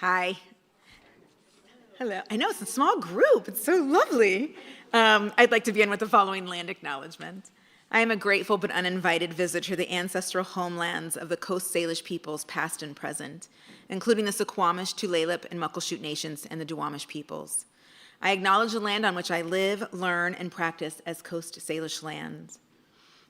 Hi. Hello. I know, it's a small group. It's so lovely. I'd like to begin with the following land acknowledgement. I am a grateful but uninvited visitor to the ancestral homelands of the Coast Salish peoples, past and present, including the Suquamish, Tulalip, and Muckleshoot nations and the Duwamish peoples. I acknowledge the land on which I live, learn, and practice as Coast Salish lands.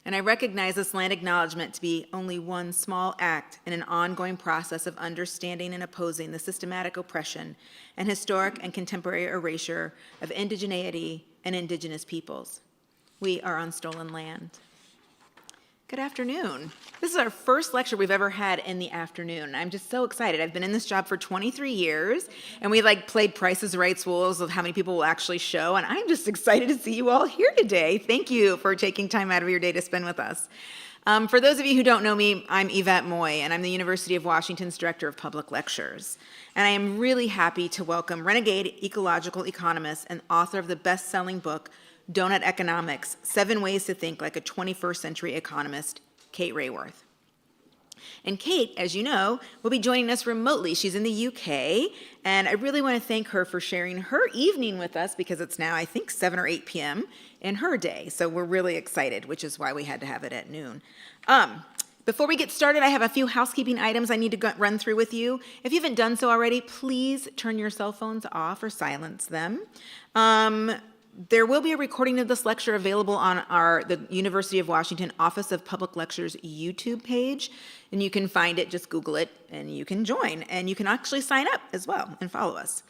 And I recognize this land acknowledgement to be only one small act in an ongoing process of understanding and opposing the systematic oppression and historic and contemporary erasure of indigeneity and indigenous peoples. We are on stolen land. Good afternoon. This is our first lecture we've ever had in the afternoon. I'm just so excited. I've been in this job for 23 years, and we played Price is Right rules of how many people will actually show, and I'm just excited to see you all here today. Thank you for taking time out of your day to spend with us. For those of you who don't know me, I'm Yvette Moy, and I'm the University of Washington's Director of Public Lectures. And I am really happy to welcome Renegade ecological economist and author of the best-selling book, Doughnut Economics, 7 Ways to Think Like a 21st Century Economist, Kate Raworth. And Kate, as you know, will be joining us remotely. She's in the UK, and I really want to thank her for sharing her evening with us because it's now, I think, 7 or 8 p.m. in her day. So we're really excited, which is why we had to have it at noon. Before we get started, I have a few housekeeping items I need to run through with you. If you haven't done so already, please turn your cell phones off or silence them. There will be a recording of this lecture available on the University of Washington Office of Public Lectures YouTube page, and you can find it, just Google it, and you can join. And you can actually sign up as well and follow us.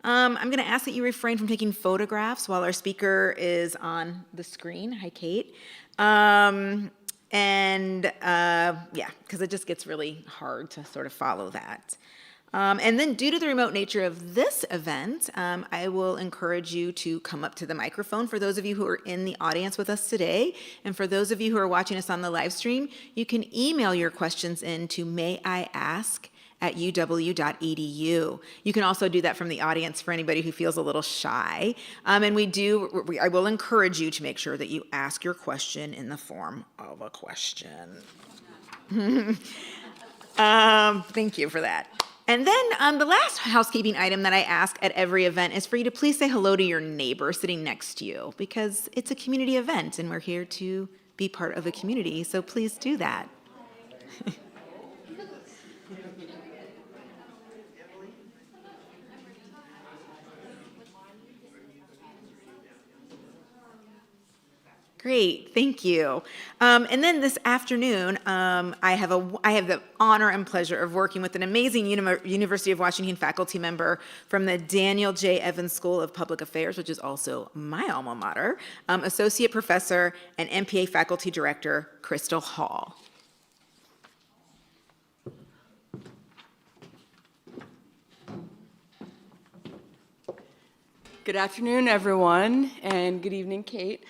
I'm going to ask that you refrain from taking photographs while our speaker is on the screen. Hi, Kate. Yeah, because it just gets really hard to sort of follow that. And then due to the remote nature of this event, I will encourage you to come up to the microphone for those of you who are in the audience with us today. And for those of you who are watching us on the live stream, you can email your questions in to mayiask@uw.edu. You can also do that from the audience for anybody who feels a little shy. And I will encourage you to make sure that you ask your question in the form of a question. Thank you for that. And then the last housekeeping item that I ask at every event is for you to please say hello to your neighbor sitting next to you, because it's a community event and we're here to be part of a community, so please do that. Great, thank you. And then this afternoon, I have the honor and pleasure of working with an amazing University of Washington faculty member from the Daniel J. Evans School of Public Affairs, which is also my alma mater, Associate Professor and MPA Faculty Director, Crystal Hall. Good afternoon, everyone, and good evening, Kate.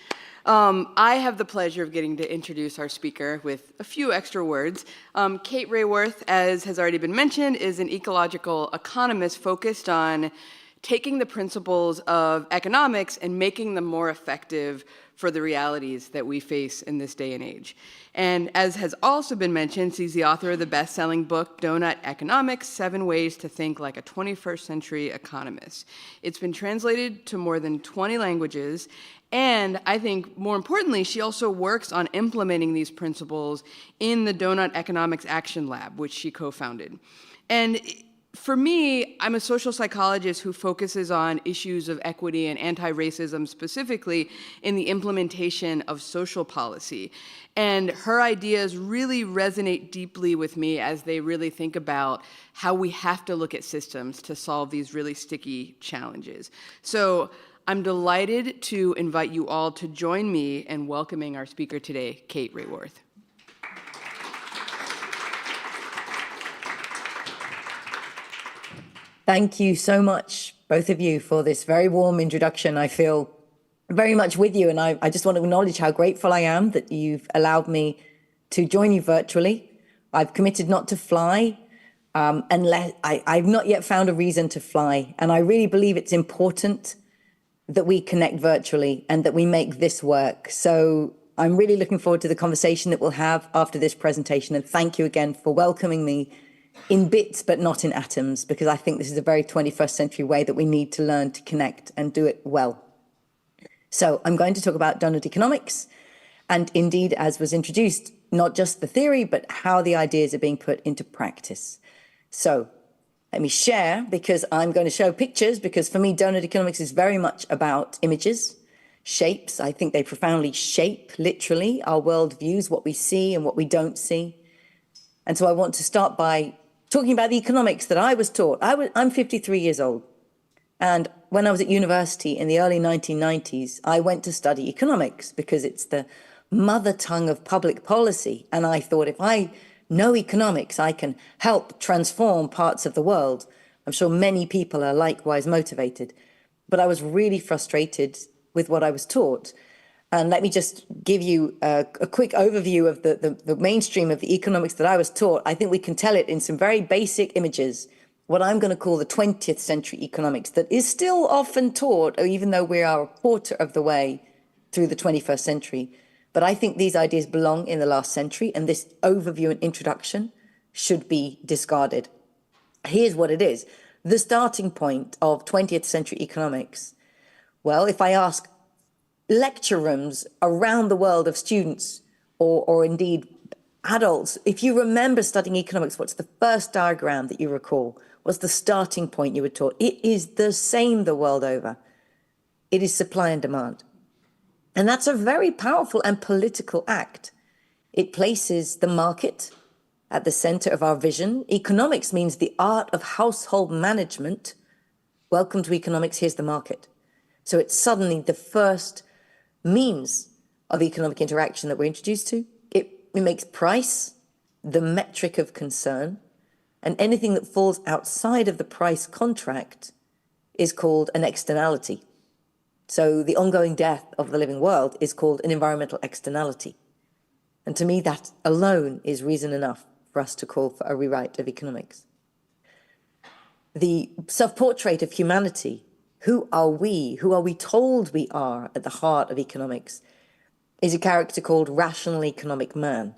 I have the pleasure of getting to introduce our speaker with a few extra words. Kate Raworth, as has already been mentioned, is an ecological economist focused on taking the principles of economics and making them more effective for the realities that we face in this day and age. And as has also been mentioned, she's the author of the best-selling book, Doughnut Economics, 7 Ways to Think Like a 21st Century Economist. It's been translated to more than 20 languages, and I think more importantly, she also works on implementing these principles in the Doughnut Economics Action Lab, which she co-founded. And for me, I'm a social psychologist who focuses on issues of equity and anti-racism, specifically in the implementation of social policy. And her ideas really resonate deeply with me as they really think about how we have to look at systems to solve these really sticky challenges. So I'm delighted to invite you all to join me in welcoming our speaker today, Kate Raworth. Thank you so much, both of you, for this very warm introduction. I feel very much with you, and I just want to acknowledge how grateful I am that you've allowed me to join you virtually. I've committed not to fly unless I've not yet found a reason to fly, and I really believe it's important that we connect virtually and that we make this work. So I'm really looking forward to the conversation that we'll have after this presentation, and thank you again for welcoming me in bits, but not in atoms, because I think this is a very 21st century way that we need to learn to connect and do it well. So I'm going to talk about Doughnut Economics, and indeed, as was introduced, not just the theory, but how the ideas are being put into practice. So let me share, because I'm going to show pictures, because for me, Doughnut Economics is very much about images, shapes. I think they profoundly shape, literally, our worldviews, what we see and what we don't see. And so I want to start by talking about the economics that I was taught. I'm 53 years old. And when I was at university in the early 1990s, I went to study economics because it's the mother tongue of public policy. And I thought, if I know economics, I can help transform parts of the world. I'm sure many people are likewise motivated. But I was really frustrated with what I was taught. And let me just give you a quick overview of the mainstream of the economics that I was taught. I think we can tell it in some very basic images, what I'm going to call the 20th century economics that is still often taught, even though we are a quarter of the way through the 21st century. But I think these ideas belong in the last century, and this overview and introduction should be discarded. Here's what it is. The starting point of 20th century economics. Well, if I ask lecture rooms around the world of students or indeed adults, if you remember studying economics, what's the first diagram that you recall? What's the starting point you were taught? It is the same the world over. It is supply and demand. And that's a very powerful and political act. It places the market at the center of our vision. Economics means the art of household management. Welcome to economics, here's the market. So it's suddenly the first means of economic interaction that we're introduced to. It makes price the metric of concern, and anything that falls outside of the price contract is called an externality. So the ongoing death of the living world is called an environmental externality. And to me, that alone is reason enough for us to call for a rewrite of economics. The self-portrait of humanity, who are we told we are at the heart of economics, is a character called Rational Economic Man.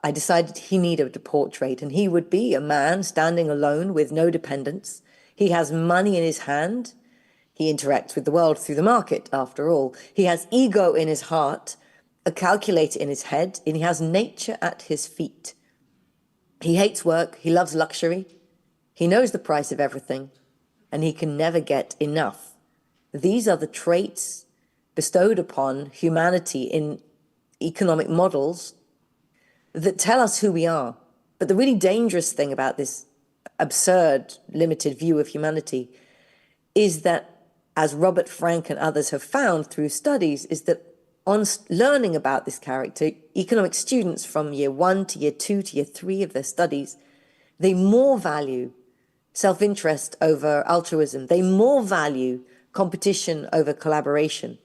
I decided he needed a portrait, and he would be a man standing alone with no dependents. He has money in his hand. He interacts with the world through the market, after all. He has ego in his heart, a calculator in his head, and he has nature at his feet. He hates work. He loves luxury. He knows the price of everything, and he can never get enough. These are the traits bestowed upon humanity in economic models that tell us who we are. But the really dangerous thing about this absurd, limited view of humanity is that, as Robert Frank and others have found through studies, is that on learning about this character, economic students from year 1 to year 2 to year 3 of their studies, they more value self-interest over altruism. They more value competition over collaboration.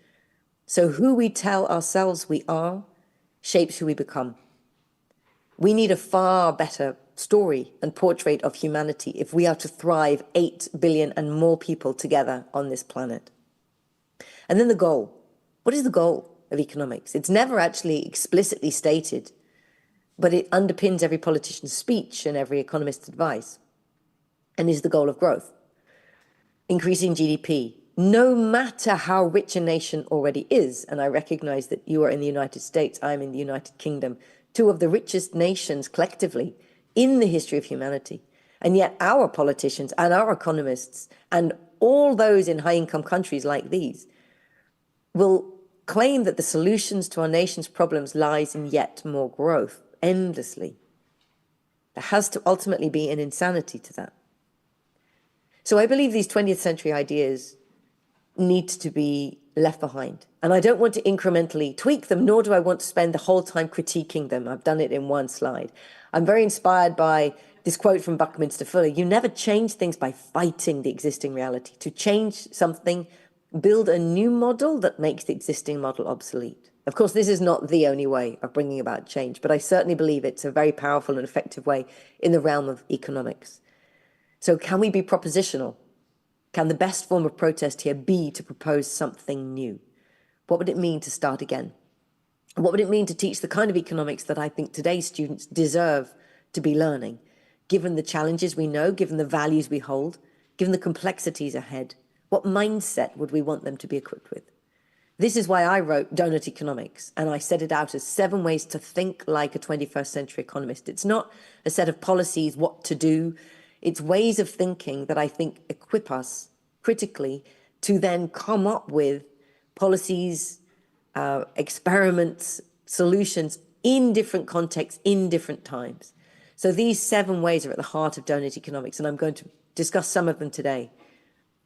So who we tell ourselves we are shapes who we become. We need a far better story and portrait of humanity if we are to thrive 8 billion and more people together on this planet. And then the goal. What is the goal of economics? It's never actually explicitly stated, but it underpins every politician's speech and every economist's advice, and is the goal of growth. Increasing GDP, no matter how rich a nation already is, and I recognize that you are in the United States, I'm in the United Kingdom, 2 of the richest nations collectively in the history of humanity. And yet our politicians and our economists and all those in high-income countries like these will claim that the solutions to our nation's problems lies in yet more growth, endlessly. There has to ultimately be an insanity to that. So I believe these 20th century ideas need to be left behind. And I don't want to incrementally tweak them, nor do I want to spend the whole time critiquing them. I've done it in one slide. I'm very inspired by this quote from Buckminster Fuller: you never change things by fighting the existing reality. To change something, build a new model that makes the existing model obsolete. Of course, this is not the only way of bringing about change, but I certainly believe it's a very powerful and effective way in the realm of economics. So can we be propositional? Can the best form of protest here be to propose something new? What would it mean to start again? What would it mean to teach the kind of economics that I think today's students deserve to be learning? given the challenges we know, given the values we hold, given the complexities ahead? What mindset would we want them to be equipped with? This is why I wrote Doughnut Economics, and I set it out as 7 ways to think like a 21st century economist. It's not a set of policies, what to do. It's ways of thinking that I think equip us critically to then come up with policies, experiments, solutions in different contexts, in different times. So these 7 ways are at the heart of Doughnut Economics, and I'm going to discuss some of them today,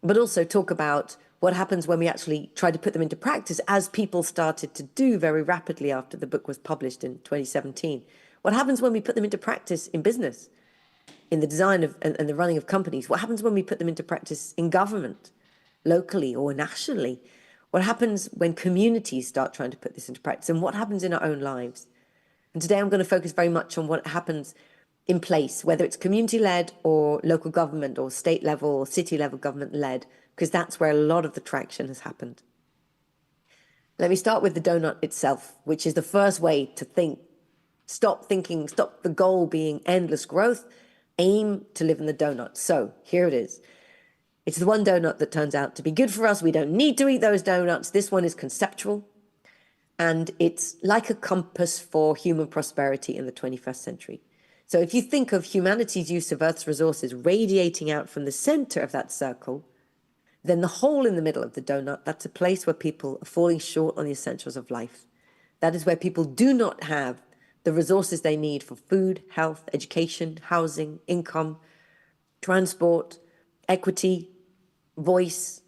but also talk about what happens when we actually try to put them into practice, as people started to do very rapidly after the book was published in 2017. What happens when we put them into practice in business, in the design of and the running of companies? What happens when we put them into practice in government, locally or nationally? What happens when communities start trying to put this into practice? And what happens in our own lives? And today I'm going to focus very much on what happens in place, whether it's community-led or local government or state level or city level government-led, because that's where a lot of the traction has happened. Let me start with the donut itself, which is the first way to think. Stop the goal being endless growth, aim to live in the donut. So here it is. It's the one donut that turns out to be good for us. We don't need to eat those donuts. This one is conceptual, and it's like a compass for human prosperity in the 21st century. So if you think of humanity's use of Earth's resources radiating out from the center of that circle, then the hole in the middle of the donut, that's a place where people are falling short on the essentials of life. That is where people do not have the resources they need for food, health, education, housing, income, transport, equity, voice.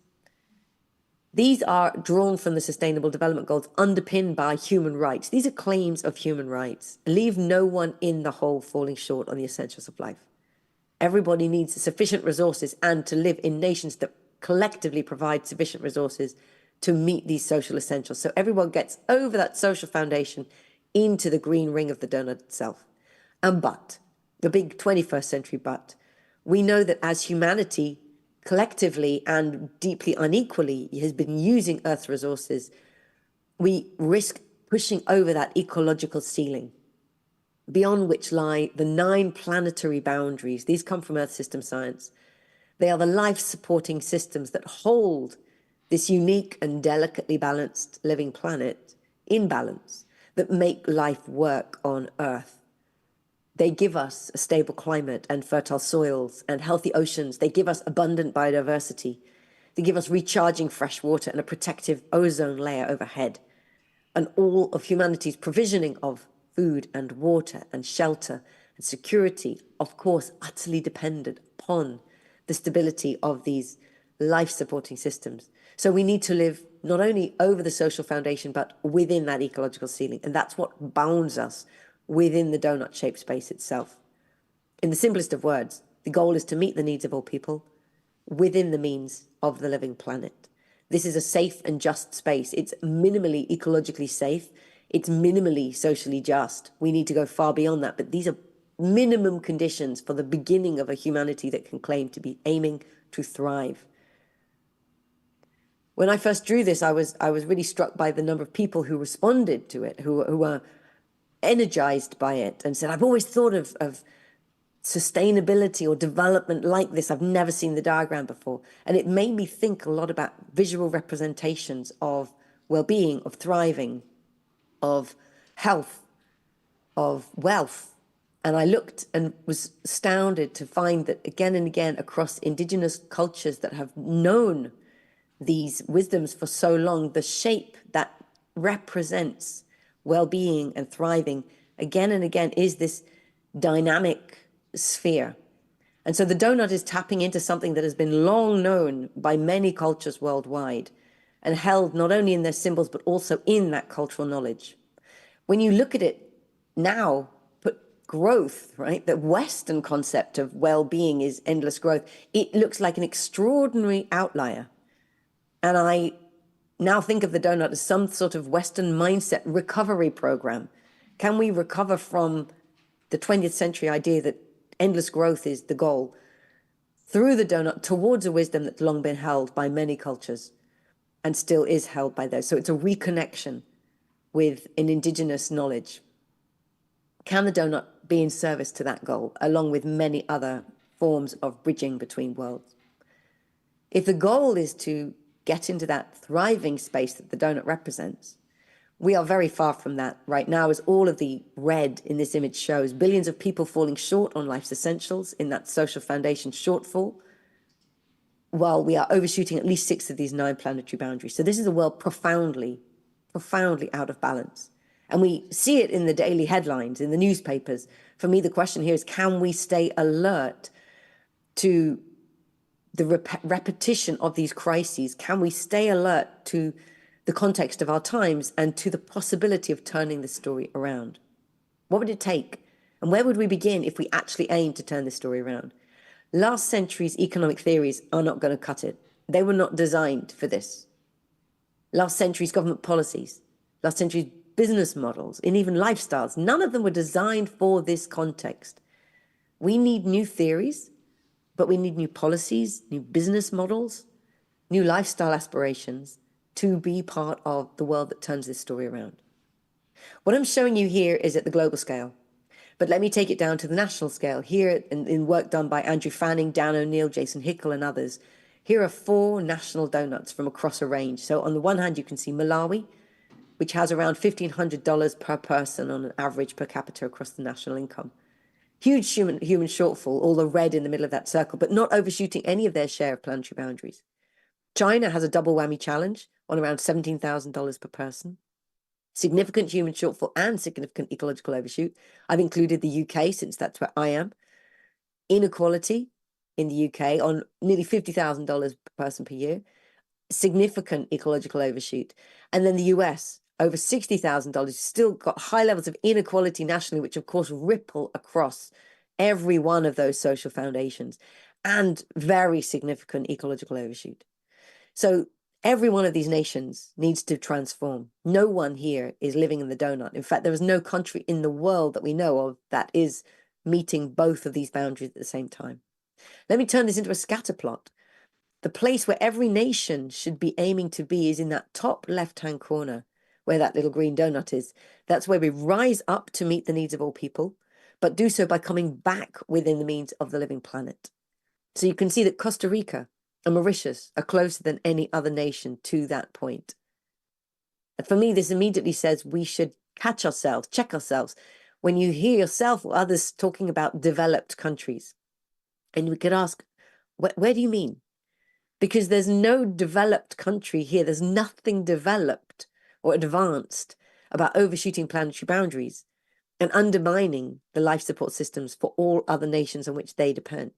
These are drawn from the Sustainable Development Goals, underpinned by human rights. These are claims of human rights. Leave no one in the hole falling short on the essentials of life. Everybody needs sufficient resources, and to live in nations that collectively provide sufficient resources to meet these social essentials. So everyone gets over that social foundation into the green ring of the donut itself. And but, the big 21st century but, we know that as humanity collectively and deeply unequally has been using Earth's resources, we risk pushing over that ecological ceiling, beyond which lie the 9 planetary boundaries. These come from Earth system science. They are the life-supporting systems that hold this unique and delicately balanced living planet in balance, that make life work on Earth. They give us a stable climate and fertile soils and healthy oceans. They give us abundant biodiversity. They give us recharging fresh water and a protective ozone layer overhead. And all of humanity's provisioning of food and water and shelter and security, of course, utterly dependent upon the stability of these life-supporting systems. So we need to live not only over the social foundation, but within that ecological ceiling. And that's what bounds us within the donut-shaped space itself. In the simplest of words, the goal is to meet the needs of all people within the means of the living planet. This is a safe and just space. It's minimally ecologically safe. It's minimally socially just. We need to go far beyond that, but these are minimum conditions for the beginning of a humanity that can claim to be aiming to thrive. When I first drew this, I was really struck by the number of people who responded to it, who were energized by it and said, I've always thought of sustainability or development like this. I've never seen the diagram before. And it made me think a lot about visual representations of well-being, of thriving, of health, of wealth. And I looked and was astounded to find that again and again across indigenous cultures that have known these wisdoms for so long, the shape that represents well-being and thriving again and again is this dynamic sphere. And so the donut is tapping into something that has been long known by many cultures worldwide and held not only in their symbols, but also in that cultural knowledge. When you look at it now, put growth, right? The Western concept of well-being is endless growth. It looks like an extraordinary outlier. And I now think of the donut as some sort of Western mindset recovery program. Can we recover from the 20th century idea that endless growth is the goal through the donut towards a wisdom that's long been held by many cultures and still is held by those? So it's a reconnection with an indigenous knowledge. Can the donut be in service to that goal, along with many other forms of bridging between worlds. If the goal is to get into that thriving space that the donut represents, we are very far from that right now, as all of the red in this image shows. Billions of people falling short on life's essentials in that social foundation shortfall, while we are overshooting at least 6 of these 9 planetary boundaries. So this is a world profoundly, profoundly out of balance. And we see it in the daily headlines, in the newspapers. For me, the question here is, can we stay alert to the repetition of these crises? Can we stay alert to the context of our times and to the possibility of turning the story around? What would it take? And where would we begin if we actually aim to turn this story around? Last century's economic theories are not going to cut it. They were not designed for this. Last century's government policies, last century's business models, and even lifestyles, none of them were designed for this context. We need new theories, but we need new policies, new business models, new lifestyle aspirations to be part of the world that turns this story around. What I'm showing you here is at the global scale. But let me take it down to the national scale. Here, in work done by Andrew Fanning, Dan O'Neill, Jason Hickel, and others, here are 4 national donuts from across a range. So on the one hand, you can see Malawi, which has around $1,500 per person on an average per capita across the national income. Huge human shortfall, all the red in the middle of that circle, but not overshooting any of their share of planetary boundaries. China has a double whammy challenge on around $17,000 per person. Significant human shortfall and significant ecological overshoot. I've included the UK since that's where I am. Inequality in the UK on nearly $50,000 per person per year. Significant ecological overshoot. And then the US, over $60,000, still got high levels of inequality nationally, which of course ripple across every one of those social foundations, and very significant ecological overshoot. So every one of these nations needs to transform. No one here is living in the donut. In fact, there is no country in the world that we know of that is meeting both of these boundaries at the same time. Let me turn this into a scatter plot. The place where every nation should be aiming to be is in that top left-hand corner, where that little green donut is. That's where we rise up to meet the needs of all people, but do so by coming back within the means of the living planet. So you can see that Costa Rica and Mauritius are closer than any other nation to that point. And for me, this immediately says we should catch ourselves, check ourselves. When you hear yourself or others talking about developed countries, and we could ask, where do you mean? Because there's no developed country here. There's nothing developed or advanced about overshooting planetary boundaries and undermining the life support systems for all other nations on which they depend.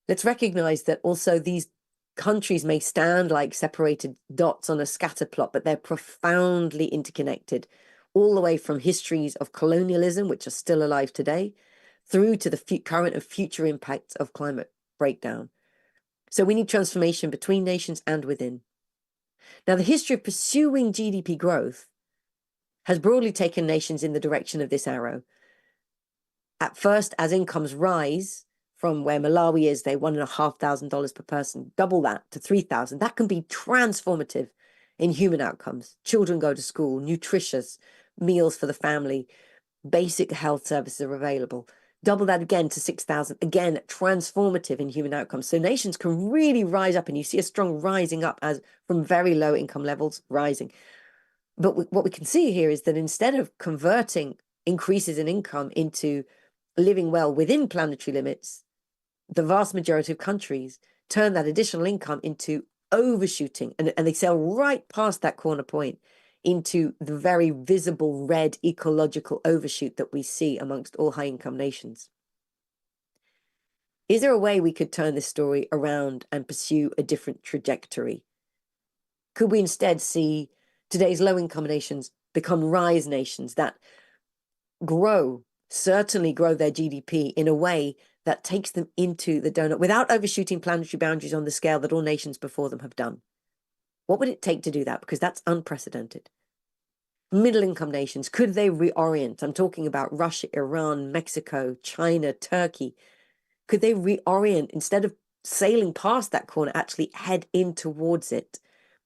Let's recognize that also these countries may stand like separated dots on a scatter plot, but they're profoundly interconnected, all the way from histories of colonialism, which are still alive today, through to the current and future impacts of climate breakdown. So we need transformation between nations and within. Now, the history of pursuing GDP growth has broadly taken nations in the direction of this arrow. At first, as incomes rise, from where Malawi is, they're $1,500 per person, double that to $3,000. That can be transformative in human outcomes. Children go to school, nutritious meals for the family, basic health services are available. Double that again to 6,000, again, transformative in human outcomes. So nations can really rise up, and you see a strong rising up as from very low income levels rising. But what we can see here is that instead of converting increases in income into living well within planetary limits, the vast majority of countries turn that additional income into overshooting, and they sail right past that corner point into the very visible red ecological overshoot that we see amongst all high-income nations. Is there a way we could turn this story around and pursue a different trajectory? Could we instead see today's low-income nations become rise nations that certainly grow their GDP in a way that takes them into the donut without overshooting planetary boundaries on the scale that all nations before them have done? What would it take to do that? Because that's unprecedented. Middle-income nations, could they reorient? I'm talking about Russia, Iran, Mexico, China, Turkey. Could they reorient instead of sailing past that corner, actually head in towards it?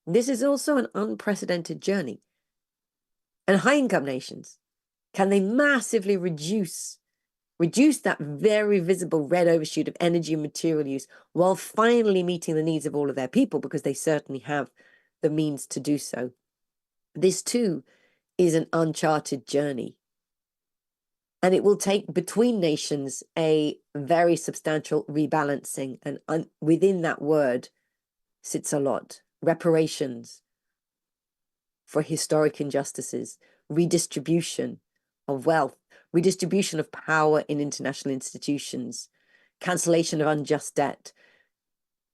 This is also an unprecedented journey. And high-income nations, Can they massively reduce that very visible red overshoot of energy and material use while finally meeting the needs of all of their people, because they certainly have the means to do so? This too is an uncharted journey. And it will take, between nations, a very substantial rebalancing. And within that word sits a lot. Reparations for historic injustices, redistribution of wealth, redistribution of power in international institutions, cancellation of unjust debt,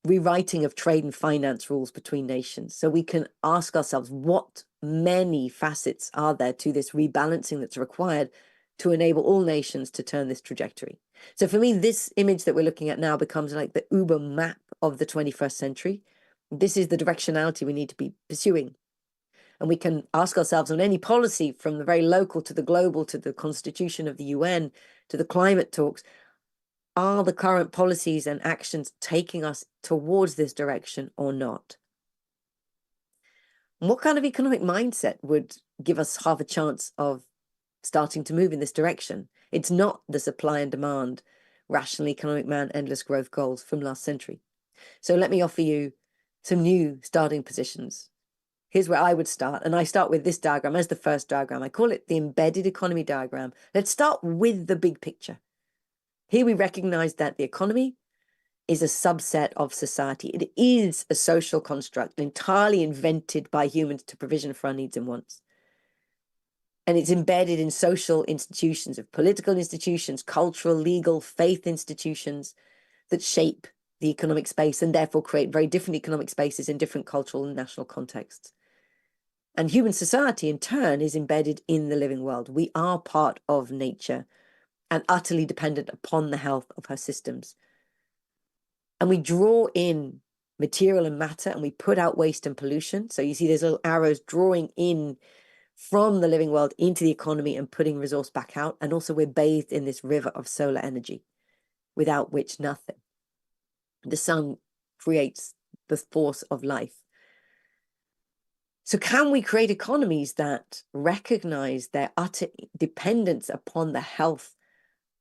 rewriting of trade and finance rules between nations. So we can ask ourselves, what many facets are there to this rebalancing that's required to enable all nations to turn this trajectory? So for me, this image that we're looking at now becomes like the Uber map of the 21st century. This is the directionality we need to be pursuing. And we can ask ourselves on any policy, from the very local to the global, to the constitution of the UN, to the climate talks, are the current policies and actions taking us towards this direction or not? And what kind of economic mindset would give us half a chance of starting to move in this direction? It's not the supply and demand, rational economic man, endless growth goals from last century. So let me offer you some new starting positions. Here's where I would start. And I start with this diagram as the first diagram. I call it the embedded economy diagram. Let's start with the big picture. Here we recognize that the economy is a subset of society. It is a social construct entirely invented by humans to provision for our needs and wants. And it's embedded in social institutions, of political institutions, cultural, legal, faith institutions that shape the economic space and therefore create very different economic spaces in different cultural and national contexts. And human society, in turn, is embedded in the living world. We are part of nature and utterly dependent upon the health of her systems. And we draw in material and matter, and we put out waste and pollution. So you see there's little arrows drawing in from the living world into the economy and putting resource back out. And also we're bathed in this river of solar energy, without which nothing. The sun creates the force of life. So can we create economies that recognize their utter dependence upon the health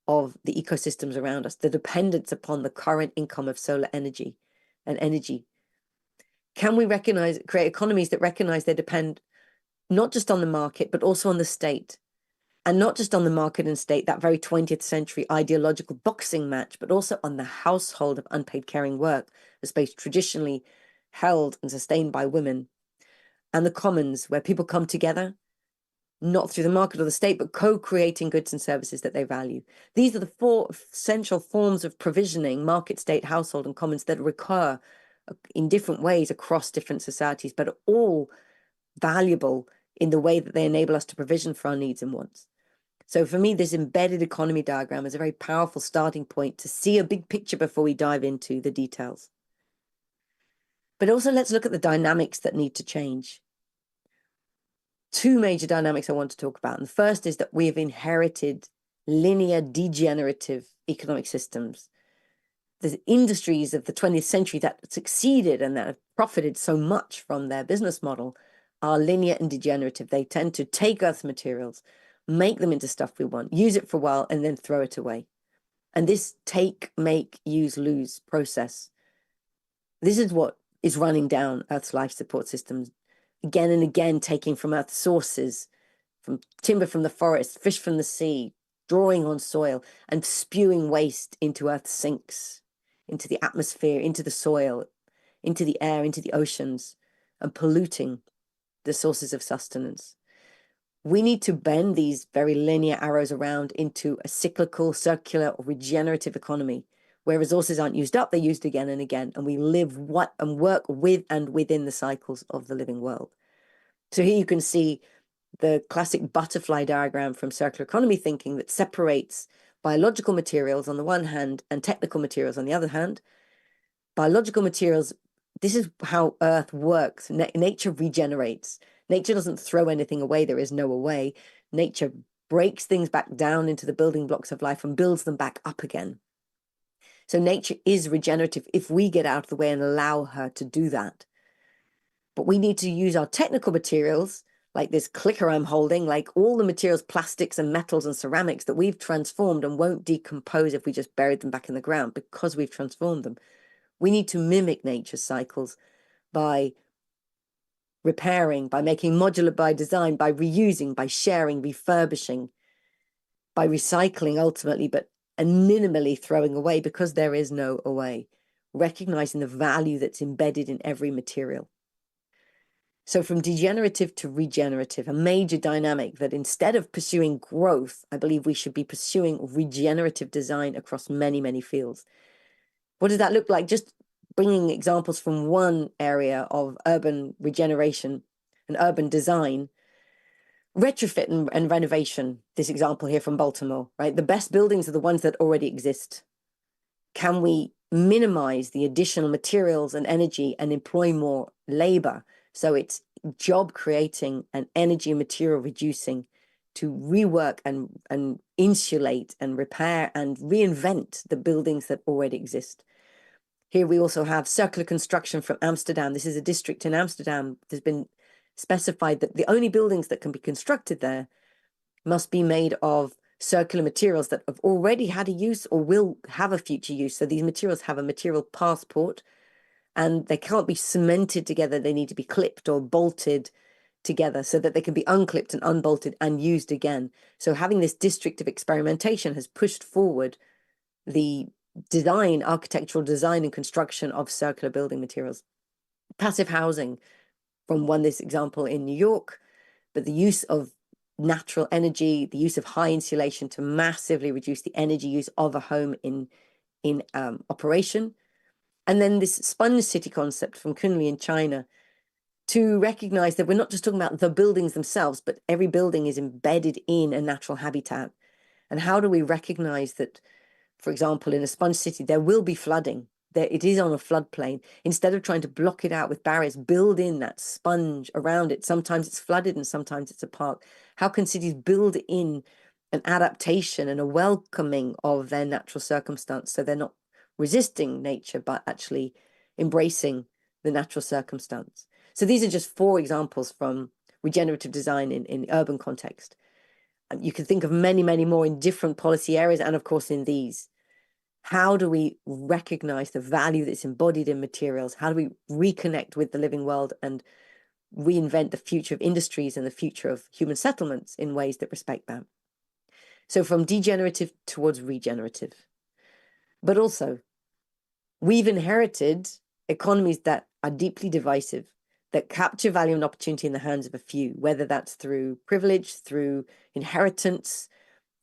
of the ecosystems around us, the dependence upon the current income of solar energy and energy? Can we create economies that recognize they depend not just on the market, but also on the state? And not just on the market and state, that very 20th century ideological boxing match, but also on the household of unpaid caring work, a space traditionally held and sustained by women, and the commons, where people come together, not through the market or the state, but co-creating goods and services that they value. These are the four essential forms of provisioning: market, state, household, and commons, that recur in different ways across different societies, but are all valuable in the way that they enable us to provision for our needs and wants. So for me, this embedded economy diagram is a very powerful starting point to see a big picture before we dive into the details. But also let's look at the dynamics that need to change. Two major dynamics I want to talk about. And the first is that we have inherited linear, degenerative economic systems. The industries of the 20th century that succeeded and that have profited so much from their business model are linear and degenerative. They tend to take Earth's materials, make them into stuff we want, use it for a while, and then throw it away. And this take, make, use, lose process, this is what is running down Earth's life support systems again and again, taking from Earth's sources, from timber from the forest, fish from the sea, drawing on soil, and spewing waste into Earth's sinks, into the atmosphere, into the soil, into the air, into the oceans, and polluting the sources of sustenance. We need to bend these very linear arrows around into a cyclical, circular, or regenerative economy, where resources aren't used up, they're used again and again, and we live and work with and within the cycles of the living world. So here you can see the classic butterfly diagram from circular economy thinking that separates biological materials on the one hand and technical materials on the other hand. Biological materials, this is how Earth works. Nature regenerates. Nature doesn't throw anything away. There is no away. Nature breaks things back down into the building blocks of life and builds them back up again. So nature is regenerative if we get out of the way and allow her to do that. But we need to use our technical materials like this clicker I'm holding, like all the materials, plastics and metals and ceramics that we've transformed and won't decompose if we just buried them back in the ground because we've transformed them. We need to mimic nature's cycles by repairing, by making modular by design, by reusing, by sharing, refurbishing, by recycling ultimately, and minimally throwing away because there is no away, recognizing the value that's embedded in every material. So from degenerative to regenerative, a major dynamic that instead of pursuing growth, I believe we should be pursuing regenerative design across many, many fields. What does that look like? Just bringing examples from one area of urban regeneration and urban design, retrofit and renovation, this example here from Baltimore, right? The best buildings are the ones that already exist. Can we minimize the additional materials and energy and employ more labor? So it's job creating and energy and material reducing to rework and insulate and repair and reinvent the buildings that already exist. Here we also have circular construction from Amsterdam. This is a district in Amsterdam. There's been specified that the only buildings that can be constructed there must be made of circular materials that have already had a use or will have a future use. So these materials have a material passport and they can't be cemented together. They need to be clipped or bolted together so that they can be unclipped and unbolted and used again. So having this district of experimentation has pushed forward the design, architectural design and construction of circular building materials. Passive housing from this example in New York, but the use of natural energy, the use of high insulation to massively reduce the energy use of a home in operation. And then this sponge city concept from Kunli in China to recognize that we're not just talking about the buildings themselves, but every building is embedded in a natural habitat. And how do we recognize that, for example, in a sponge city, there will be flooding. It is on a floodplain. Instead of trying to block it out with barriers, build in that sponge around it. Sometimes it's flooded and sometimes it's a park. How can cities build in an adaptation and a welcoming of their natural circumstance so they're not resisting nature, but actually embracing the natural circumstance? So these are just 4 examples from regenerative design in urban context. You can think of many, many more in different policy areas and, of course, in these. How do we recognize the value that's embodied in materials? How do we reconnect with the living world and reinvent the future of industries and the future of human settlements in ways that respect that? So from degenerative towards regenerative. But also, we've inherited economies that are deeply divisive, that capture value and opportunity in the hands of a few, whether that's through privilege, through inheritance,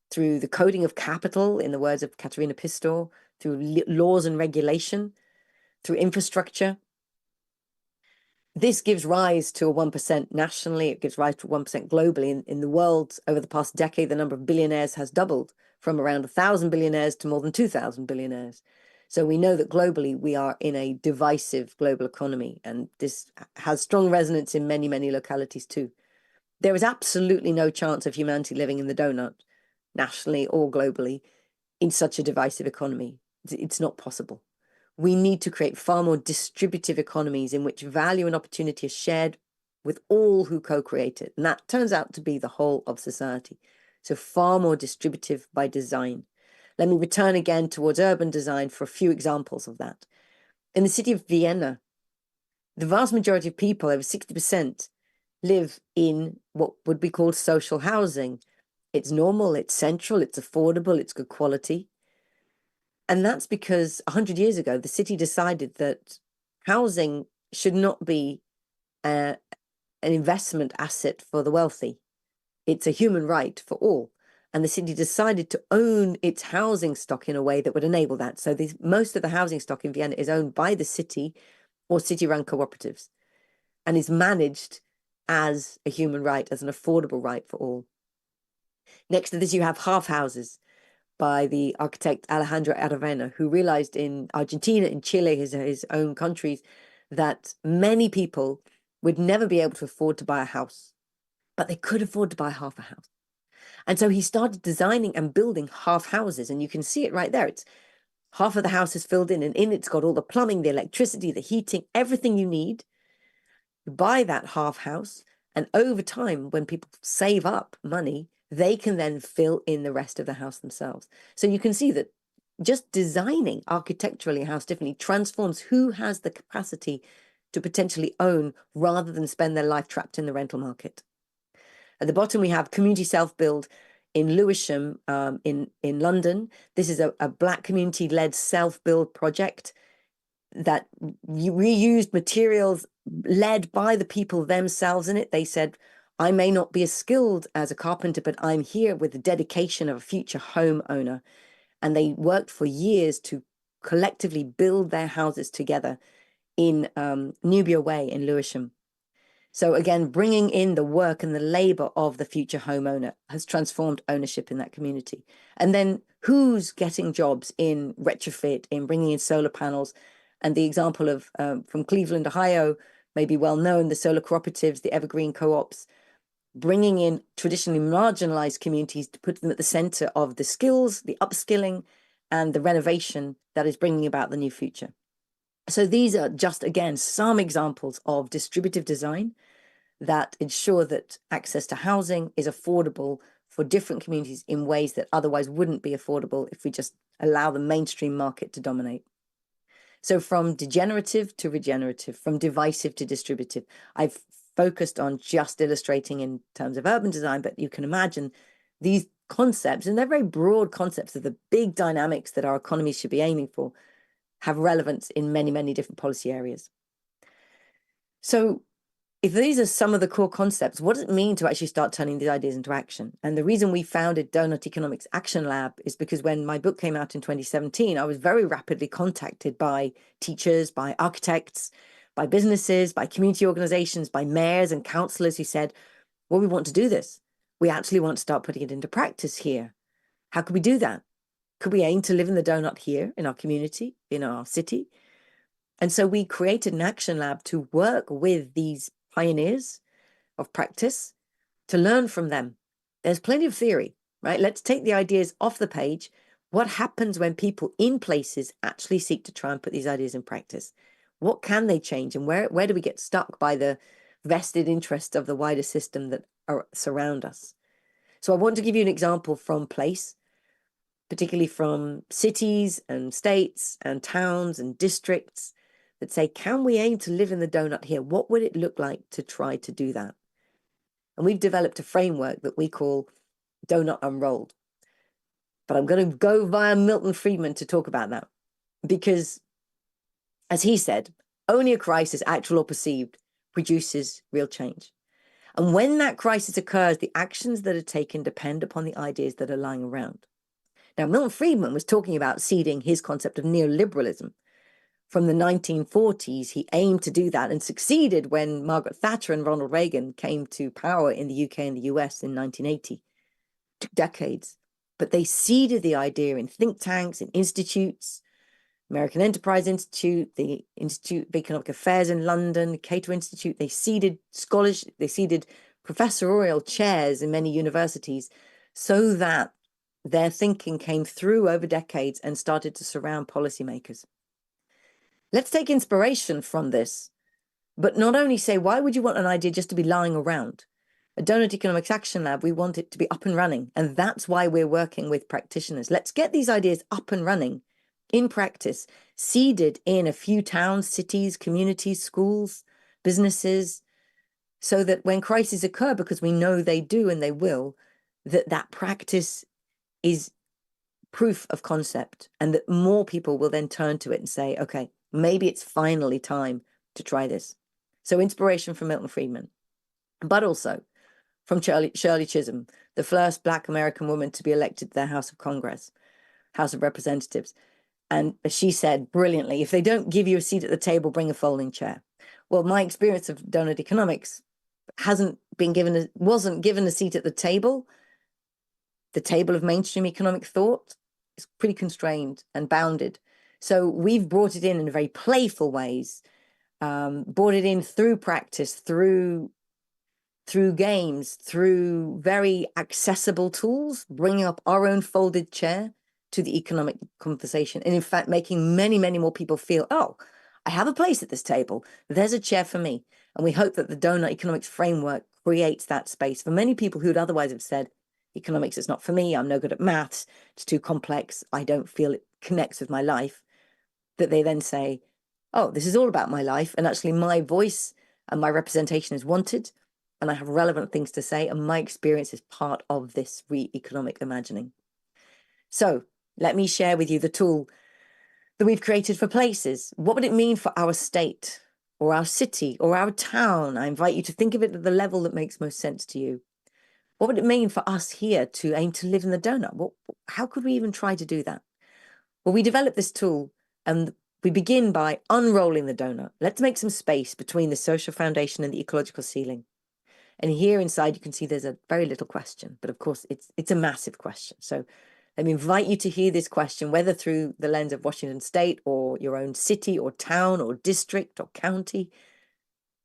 through the coding of capital, in the words of Katharina Pistor, through laws and regulation, through infrastructure. This gives rise to a 1% nationally, it gives rise to 1% globally. In the world, over the past decade, the number of billionaires has doubled from around 1,000 billionaires to more than 2,000 billionaires. So we know that globally we are in a divisive global economy, and this has strong resonance in many, many localities too. There is absolutely no chance of humanity living in the donut, nationally or globally, in such a divisive economy. It's not possible. We need to create far more distributive economies in which value and opportunity is shared with all who co-create it. And that turns out to be the whole of society. So far more distributive by design. Let me return again towards urban design for a few examples of that. In the city of Vienna, the vast majority of people, over 60%, live in what would be called social housing. It's normal, it's central, it's affordable, it's good quality. And that's because 100 years ago, the city decided that housing should not be an investment asset for the wealthy. It's a human right for all. And the city decided to own its housing stock in a way that would enable that. So most of the housing stock in Vienna is owned by the city or city-run cooperatives and is managed as a human right, as an affordable right for all. Next to this, you have half houses by the architect Alejandro Aravena, who realized in Argentina, in Chile, his own countries, that many people would never be able to afford to buy a house, but they could afford to buy half a house. And so he started designing and building half houses. And you can see it right there. It's half of the house is filled in, and in it's got all the plumbing, the electricity, the heating, everything you need. You buy that half house, And over time, when people save up money, they can then fill in the rest of the house themselves. So you can see that just designing architecturally a house differently transforms who has the capacity to potentially own rather than spend their life trapped in the rental market. At the bottom, we have community self-build in Lewisham in London. This is a Black community-led self-build project that reused materials led by the people themselves in it. They said, I may not be as skilled as a carpenter, but I'm here with the dedication of a future homeowner. And they worked for years to collectively build their houses together in Nubia Way in Lewisham. So again, bringing in the work and the labor of the future homeowner has transformed ownership in that community. And then who's getting jobs in retrofit, in bringing in solar panels? And the example of from Cleveland, Ohio, may be well known, the solar cooperatives, the evergreen co-ops, bringing in traditionally marginalized communities to put them at the center of the skills, the upskilling, and the renovation that is bringing about the new future. So these are just, again, some examples of distributive design that ensure that access to housing is affordable for different communities in ways that otherwise wouldn't be affordable if we just allow the mainstream market to dominate. So from degenerative to regenerative, from divisive to distributive, I've focused on just illustrating in terms of urban design, but you can imagine these concepts, and they're very broad concepts of the big dynamics that our economy should be aiming for, have relevance in many, many different policy areas. So if these are some of the core concepts, what does it mean to actually start turning these ideas into action? And the reason we founded Doughnut Economics Action Lab is because when my book came out in 2017, I was very rapidly contacted by teachers, by architects, by businesses, by community organizations, by mayors and councillors who said, well, we want to do this. We actually want to start putting it into practice here. How could we do that? Could we aim to live in the donut here in our community, in our city? And so we created an action lab to work with these pioneers of practice to learn from them. There's plenty of theory, right? Let's take the ideas off the page. What happens when people in places actually seek to try and put these ideas in practice? What can they change? And where do we get stuck by the vested interests of the wider system that surround us? So I want to give you an example from place, particularly from cities and states and towns and districts that say, can we aim to live in the donut here? What would it look like to try to do that? And we've developed a framework that we call Doughnut Unrolled. But I'm going to go via Milton Friedman to talk about that. Because, as he said, only a crisis, actual or perceived, produces real change. And when that crisis occurs, the actions that are taken depend upon the ideas that are lying around. Now, Milton Friedman was talking about seeding his concept of neoliberalism. From the 1940s, he aimed to do that and succeeded when Margaret Thatcher and Ronald Reagan came to power in the UK and the US in 1980. It took decades, but they seeded the idea in think tanks, in institutes, American Enterprise Institute, the Institute of Economic Affairs in London, the Cato Institute. They seeded scholars, they seeded professorial chairs in many universities so that their thinking came through over decades and started to surround policymakers. Let's take inspiration from this, but not only say, why would you want an idea just to be lying around? At Doughnut Economics Action Lab, we want it to be up and running, and that's why we're working with practitioners. Let's get these ideas up and running in practice, seeded in a few towns, cities, communities, schools, businesses, so that when crises occur, because we know they do and they will, that practice is proof of concept, and that more people will then turn to it and say, okay, maybe it's finally time to try this. So inspiration from Milton Friedman, but also from Shirley Chisholm, the first Black American woman to be elected to the House of Congress, House of Representatives. And she said brilliantly, if they don't give you a seat at the table, bring a folding chair. Well, my experience of Doughnut Economics wasn't given a seat at the table. The table of mainstream economic thought is pretty constrained and bounded. So we've brought it in very playful ways, brought it in through practice, through games, through very accessible tools, bringing up our own folded chair to the economic conversation. And in fact, making many, many more people feel, oh, I have a place at this table. There's a chair for me. And we hope that the Doughnut Economics framework creates that space for many people who'd otherwise have said, economics is not for me, I'm no good at maths, it's too complex, I don't feel it connects with my life, that they then say, oh, this is all about my life, and actually my voice and my representation is wanted, and I have relevant things to say, and my experience is part of this economic imagining. So let me share with you the tool that we've created for places. What would it mean for our state or our city or our town? I invite you to think of it at the level that makes most sense to you. What would it mean for us here to aim to live in the donut? How could we even try to do that? Well, we developed this tool and we begin by unrolling the donut. Let's make some space between the social foundation and the ecological ceiling. And here inside, you can see there's a very little question, but of course it's a massive question. So let me invite you to hear this question, whether through the lens of Washington State or your own city or town or district or county.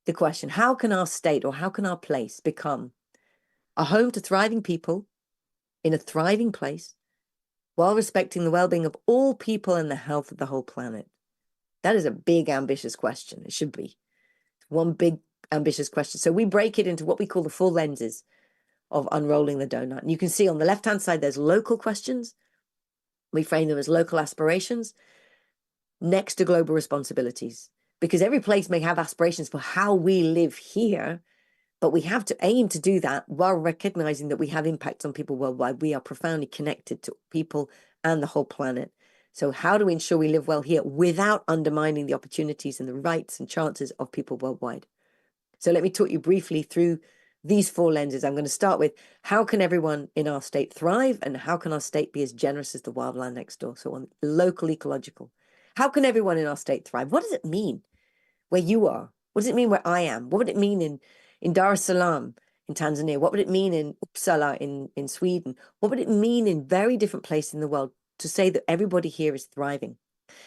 The question, how can our state or how can our place become a home to thriving people in a thriving place while respecting the well-being of all people and the health of the whole planet? That is a big, ambitious question. It should be one big, ambitious question. So we break it into what we call the four lenses of unrolling the donut. And you can see on the left-hand side, there's local questions. We frame them as local aspirations next to global responsibilities, because every place may have aspirations for how we live here, but we have to aim to do that while recognizing that we have impacts on people worldwide. We are profoundly connected to people and the whole planet. So how do we ensure we live well here without undermining the opportunities and the rights and chances of people worldwide? So let me talk you briefly through these four lenses. I'm going to start with how can everyone in our state thrive, and how can our state be as generous as the wildland next door? So on local ecological, how can everyone in our state thrive? What does it mean where you are? What does it mean where I am? What would it mean in Dar es Salaam in Tanzania? What would it mean in Uppsala in Sweden? What would it mean in very different places in the world to say that everybody here is thriving?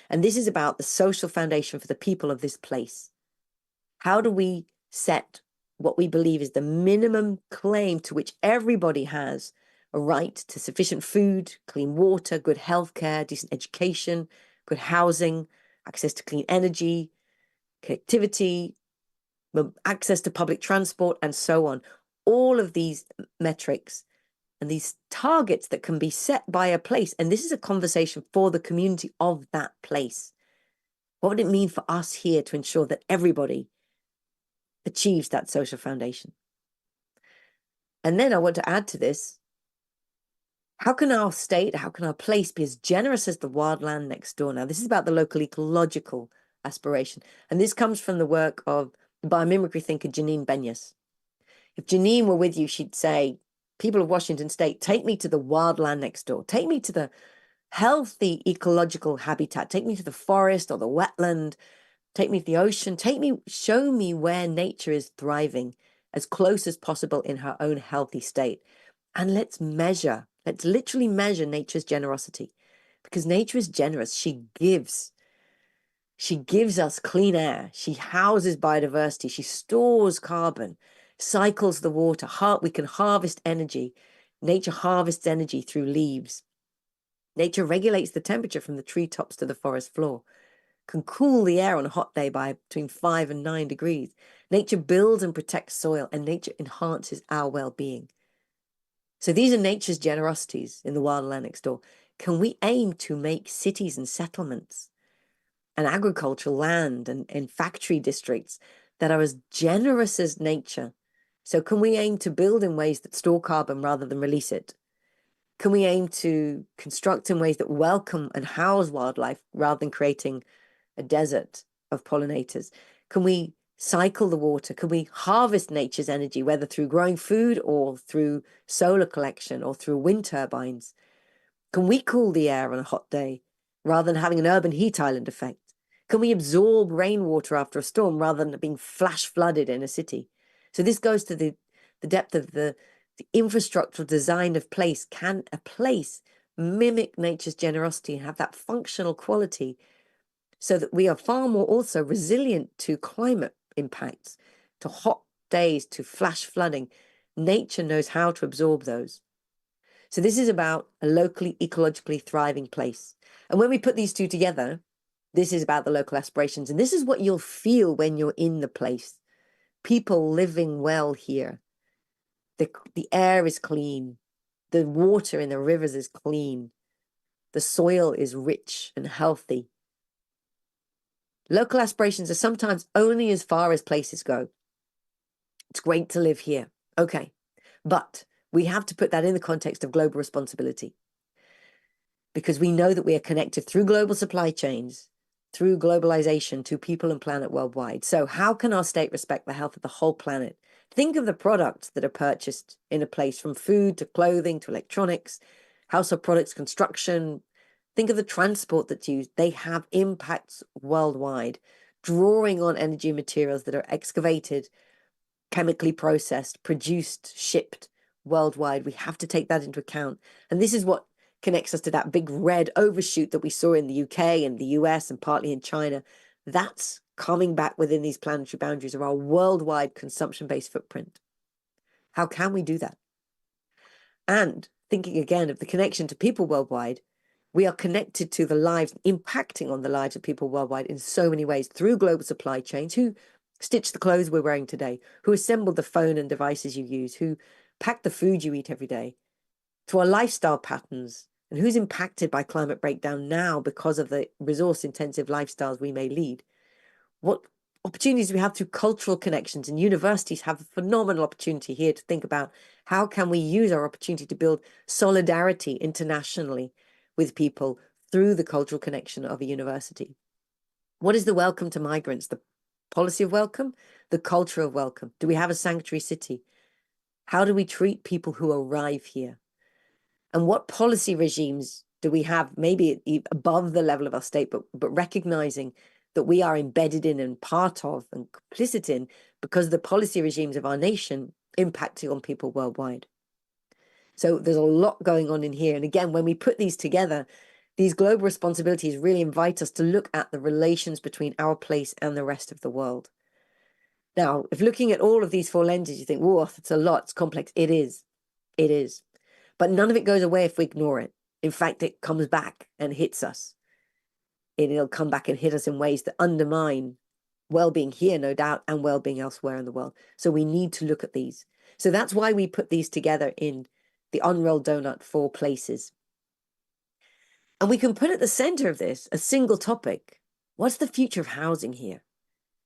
And this is about the social foundation for the people of this place. How do we set what we believe is the minimum claim to which everybody has a right to sufficient food, clean water, good healthcare, decent education, good housing, access to clean energy, connectivity, access to public transport, and so on. All of these metrics and these targets that can be set by a place. And this is a conversation for the community of that place. What would it mean for us here to ensure that everybody achieves that social foundation? And then I want to add to this, how can our state, how can our place be as generous as the wildland next door? Now, this is about the local ecological aspiration. And this comes from the work of the biomimicry thinker Janine Benyus. If Janine were with you, she'd say, people of Washington State, take me to the wildland next door. Take me to the healthy ecological habitat. Take me to the forest or the wetland. Take me to the ocean. Show me where nature is thriving as close as possible in her own healthy state. And let's literally measure nature's generosity, because nature is generous. She gives us clean air. She houses biodiversity. She stores carbon, cycles the water. We can harvest energy. Nature harvests energy through leaves. Nature regulates the temperature from the treetops to the forest floor, can cool the air on a hot day by between 5 and 9 degrees. Nature builds and protects soil, and nature enhances our well-being. So these are nature's generosities in the wildland next door. Can we aim to make cities and settlements and agricultural land and factory districts that are as generous as nature? So can we aim to build in ways that store carbon rather than release it? Can we aim to construct in ways that welcome and house wildlife rather than creating a desert of pollinators? Can we cycle the water? Can we harvest nature's energy, whether through growing food or through solar collection or through wind turbines? Can we cool the air on a hot day rather than having an urban heat island effect? Can we absorb rainwater after a storm rather than being flash flooded in a city? So this goes to the depth of the infrastructural design of place. Can a place mimic nature's generosity and have that functional quality so that we are far more also resilient to climate impacts, to hot days, to flash flooding? Nature knows how to absorb those. So this is about a locally, ecologically thriving place. And when we put these two together, this is about the local aspirations. And this is what you'll feel when you're in the place. People living well here. The air is clean. The water in the rivers is clean. The soil is rich and healthy. Local aspirations are sometimes only as far as places go. It's great to live here. Okay. But we have to put that in the context of global responsibility, because we know that we are connected through global supply chains, through globalization, to people and planet worldwide. So how can our state respect the health of the whole planet? Think of the products that are purchased in a place, from food to clothing to electronics, household products, construction. Think of the transport that's used. They have impacts worldwide, drawing on energy materials that are excavated, chemically processed, produced, shipped worldwide. We have to take that into account. And this is what connects us to that big red overshoot that we saw in the UK and the US and partly in China. That's coming back within these planetary boundaries of our worldwide consumption-based footprint. How can we do that? And thinking again of the connection to people worldwide, we are connected to the lives, impacting on the lives of people worldwide in so many ways, through global supply chains, who stitch the clothes we're wearing today, who assembled the phone and devices you use, who pack the food you eat every day, to our lifestyle patterns, and who's impacted by climate breakdown now because of the resource-intensive lifestyles we may lead. What opportunities we have through cultural connections, and universities have a phenomenal opportunity here to think about how can we use our opportunity to build solidarity internationally with people through the cultural connection of a university. What is the welcome to migrants? The policy of welcome, the culture of welcome. Do we have a sanctuary city? How do we treat people who arrive here? And what policy regimes do we have, maybe above the level of our state, but recognizing that we are embedded in and part of and complicit in, because of the policy regimes of our nation impacting on people worldwide. So there's a lot going on in here. And again, when we put these together, these global responsibilities really invite us to look at the relations between our place and the rest of the world. Now, if looking at all of these four lenses, you think, whoa, that's a lot, it's complex. It is. It is. But none of it goes away if we ignore it. In fact, it comes back and hits us. It'll come back and hit us in ways that undermine well-being here, no doubt, and well-being elsewhere in the world. So we need to look at these. So that's why we put these together in the unrolled donut, 4 places. And we can put at the center of this a single topic. What's the future of housing here?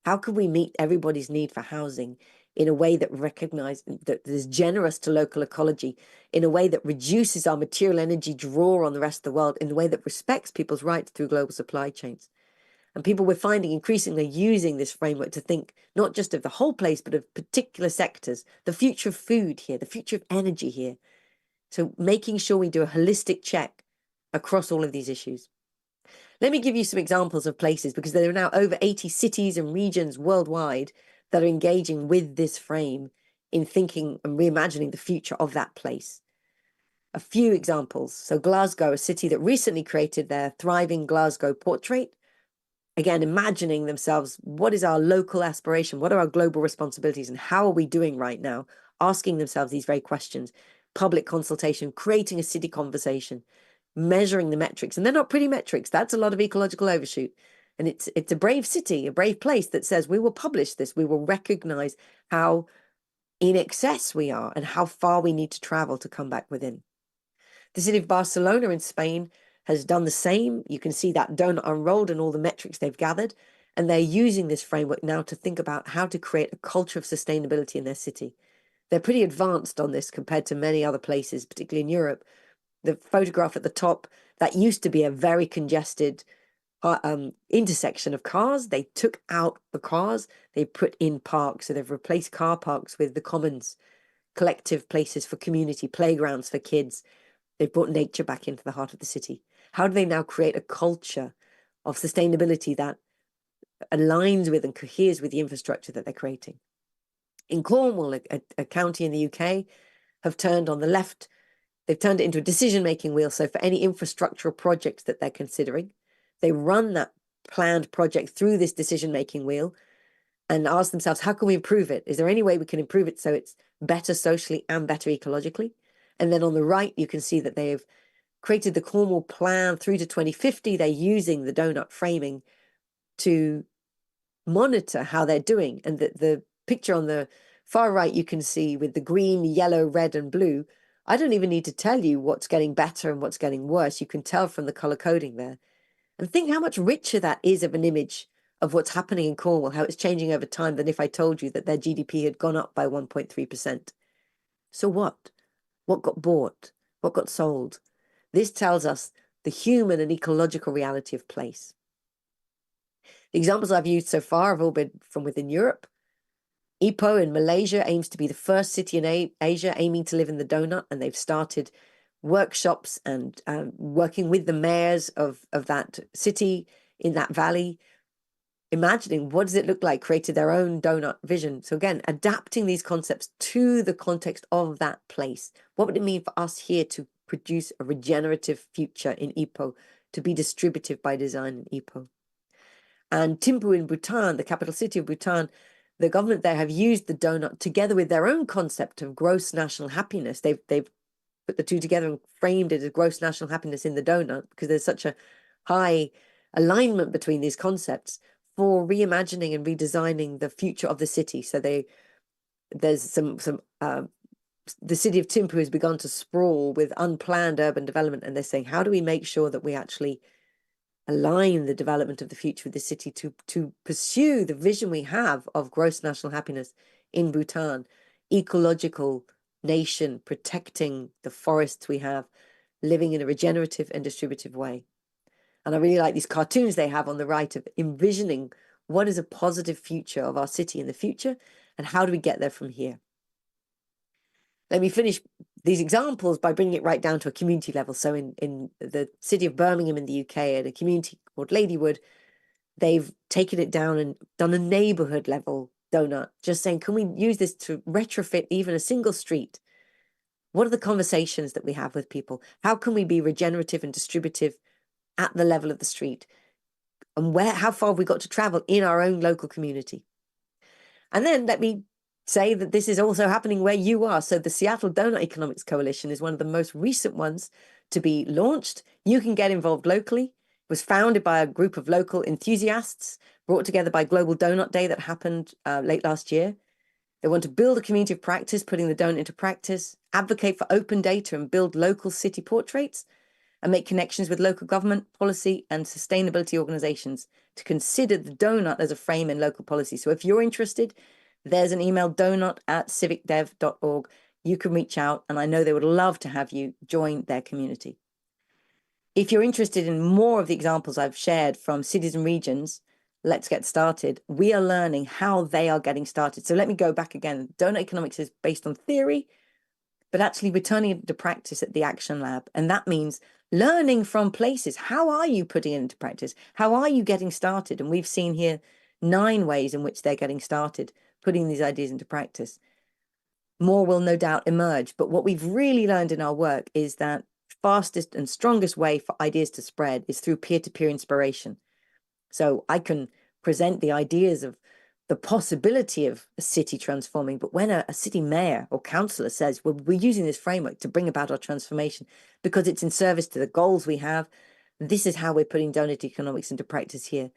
How can we meet everybody's need for housing in a way that that is generous to local ecology, in a way that reduces our material energy draw on the rest of the world, in a way that respects people's rights through global supply chains? And people, we're finding, increasingly using this framework to think not just of the whole place, but of particular sectors, the future of food here, the future of energy here. So making sure we do a holistic check across all of these issues. Let me give you some examples of places, because there are now over 80 cities and regions worldwide that are engaging with this frame in thinking and reimagining the future of that place. A few examples. So Glasgow, a city that recently created their Thriving Glasgow Portrait. Again, imagining themselves, what is our local aspiration? What are our global responsibilities? And how are we doing right now? Asking themselves these very questions. Public consultation, creating a city conversation, measuring the metrics. And they're not pretty metrics. That's a lot of ecological overshoot. And it's a brave city, a brave place that says, we will publish this. We will recognize how in excess we are and how far we need to travel to come back within. The city of Barcelona in Spain has done the same. You can see that donut unrolled and all the metrics they've gathered. And they're using this framework now to think about how to create a culture of sustainability in their city. They're pretty advanced on this compared to many other places, particularly in Europe. The photograph at the top, that used to be a very congested intersection of cars. They took out the cars, they put in parks. So they've replaced car parks with the commons, collective places for community, playgrounds for kids. They've brought nature back into the heart of the city. How do they now create a culture of sustainability that aligns with and coheres with the infrastructure that they're creating? In Cornwall, a county in the UK, have turned on the left, they've turned it into a decision-making wheel. So for any infrastructural projects that they're considering, they run that planned project through this decision-making wheel and ask themselves, how can we improve it? Is there any way we can improve it so it's better socially and better ecologically? And then on the right, you can see that they've created the Cornwall plan through to 2050. They're using the donut framing to monitor how they're doing. And the picture on the Far right, you can see with the green, yellow, red, and blue. I don't even need to tell you what's getting better and what's getting worse. You can tell from the color coding there. And think how much richer that is of an image of what's happening in Cornwall, how it's changing over time, than if I told you that their GDP had gone up by 1.3%. So what? What got bought? What got sold? This tells us the human and ecological reality of place. The examples I've used so far have all been from within Europe. Ipoh in Malaysia aims to be the first city in Asia aiming to live in the donut, and they've started workshops and working with the mayors of that city in that valley, imagining what does it look like, created their own donut vision. So again, adapting these concepts to the context of that place. What would it mean for us here to produce a regenerative future in Ipoh, to be distributive by design in Ipoh? And Thimphu in Bhutan, the capital city of Bhutan, the government there have used the donut together with their own concept of gross national happiness. They've put the two together and framed it as gross national happiness in the donut, because there's such a high alignment between these concepts for reimagining and redesigning the future of the city. So there's the city of Thimphu has begun to sprawl with unplanned urban development, and they're saying, how do we make sure that we actually align the development of the future of the city to pursue the vision we have of gross national happiness in Bhutan, ecological nation, protecting the forests we have, living in a regenerative and distributive way. And I really like these cartoons they have on the right of envisioning what is a positive future of our city in the future, and how do we get there from here. Let me finish these examples by bringing it right down to a community level. So in the city of Birmingham in the UK, at a community called Ladywood, they've taken it down and done a neighborhood level donut, just saying, can we use this to retrofit even a single street? What are the conversations that we have with people? How can we be regenerative and distributive at the level of the street? And how far have we got to travel in our own local community? And then let me say that this is also happening where you are. So the Seattle Doughnut Economics Coalition is one of the most recent ones to be launched. You can get involved locally. It was founded by a group of local enthusiasts, brought together by Global Donut Day that happened late last year. They want to build a community of practice, putting the donut into practice, advocate for open data and build local city portraits, and make connections with local government, policy, and sustainability organizations to consider the donut as a frame in local policy. So if you're interested, there's an email, donut@civicdev.org. You can reach out, and I know they would love to have you join their community. If you're interested in more of the examples I've shared from cities and regions, let's get started. We are learning how they are getting started. So let me go back again. Doughnut Economics is based on theory, but actually returning it to practice at the Action Lab. And that means learning from places. How are you putting it into practice? How are you getting started? And we've seen here 9 ways in which they're getting started, putting these ideas into practice. More will no doubt emerge. But what we've really learned in our work is that fastest and strongest way for ideas to spread is through peer-to-peer inspiration. So I can present the ideas of the possibility of a city transforming, but when a city mayor or councillor says, well, we're using this framework to bring about our transformation because it's in service to the goals we have, this is how we're putting Doughnut Economics into practice here.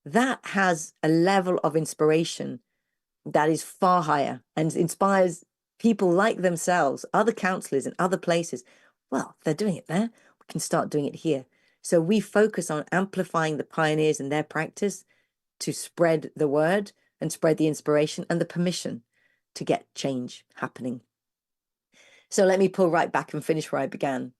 That has a level of inspiration that is far higher and inspires people like themselves, other councillors in other places. Well, if they're doing it there, we can start doing it here. So we focus on amplifying the pioneers and their practice to spread the word and spread the inspiration and the permission to get change happening. So let me pull right back and finish where I began.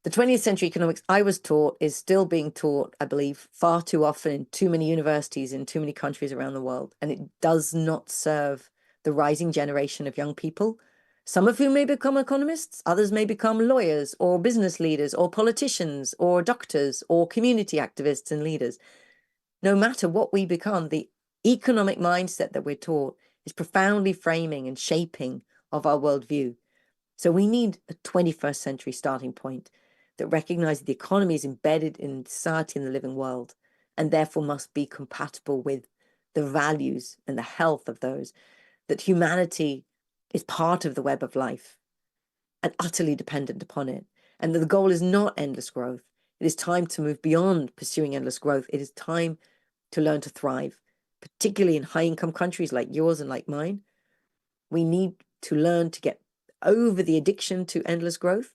The 20th century economics I was taught is still being taught, I believe, far too often in too many universities in too many countries around the world. And it does not serve the rising generation of young people, some of whom may become economists, others may become lawyers or business leaders or politicians or doctors or community activists and leaders. No matter what we become, the economic mindset that we're taught is profoundly framing and shaping of our worldview. So we need a 21st century starting point that recognizes the economy is embedded in society and the living world, and therefore must be compatible with the values and the health of those, that humanity is part of the web of life and utterly dependent upon it, and that the goal is not endless growth. It is time to move beyond pursuing endless growth. It is time to learn to thrive, particularly in high-income countries like yours and like mine, We need to learn to get over the addiction to endless growth,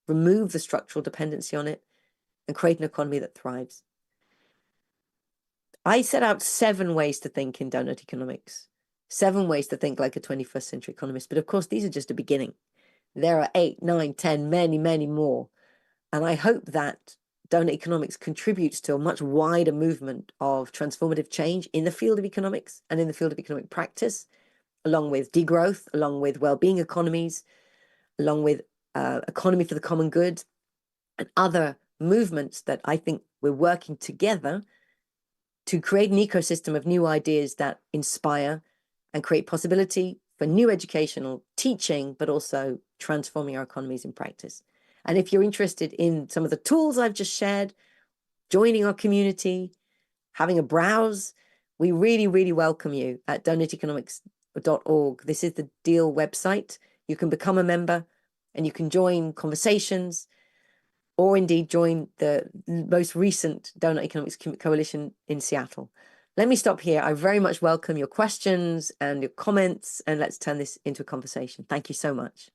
remove the structural dependency on it, and create an economy that thrives. I set out 7 ways to think in Doughnut Economics, 7 ways to think like a 21st century economist. But of course, these are just a beginning. There are 8, 9, 10, many, many more. And I hope that Doughnut Economics contributes to a much wider movement of transformative change in the field of economics and in the field of economic practice, along with degrowth, along with well-being economies, along with economy for the common good, and other movements that I think we're working together to create an ecosystem of new ideas that inspire and create possibility for new educational teaching, but also transforming our economies in practice. And if you're interested in some of the tools I've just shared, joining our community, having a browse, we really, really welcome you at doughnut-economics.org. This is the Deal website. You can become a member and you can join conversations, or indeed join the most recent Doughnut Economics Coalition in Seattle. Let me stop here. I very much welcome your questions and your comments, and let's turn this into a conversation. Thank you so much.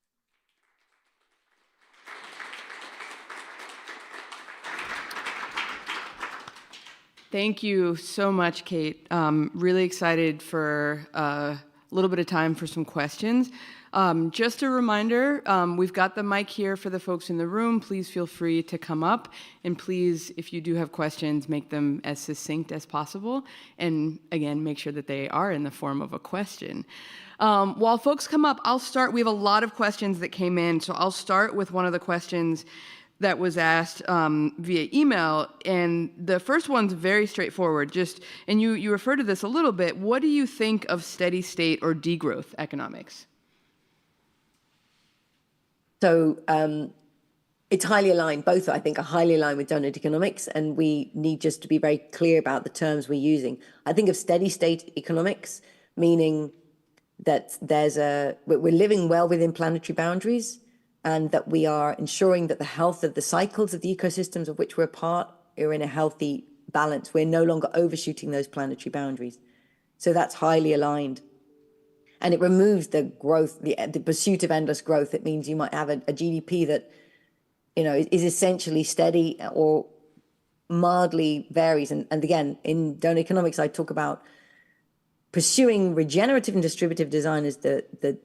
Thank you so much, Kate. Really excited for a little bit of time for some questions. Just a reminder, we've got the mic here for the folks in the room. Please feel free to come up. And please, if you do have questions, make them as succinct as possible. And again, make sure that they are in the form of a question. While folks come up, I'll start. We have a lot of questions that came in, so I'll start with one of the questions that was asked via email. And the first one's very straightforward. And you refer to this a little bit. What do you think of steady state or degrowth economics? So it's highly aligned. Both, I think, are highly aligned with Doughnut Economics, and we need just to be very clear about the terms we're using. I think of steady state economics, meaning that we're living well within planetary boundaries, and that we are ensuring that the health of the cycles of the ecosystems of which we're part are in a healthy balance. We're no longer overshooting those planetary boundaries. So that's highly aligned. And it removes the growth, the pursuit of endless growth. It means you might have a GDP that, is essentially steady or mildly varies. And again, in Doughnut Economics, I talk about pursuing regenerative and distributive design as the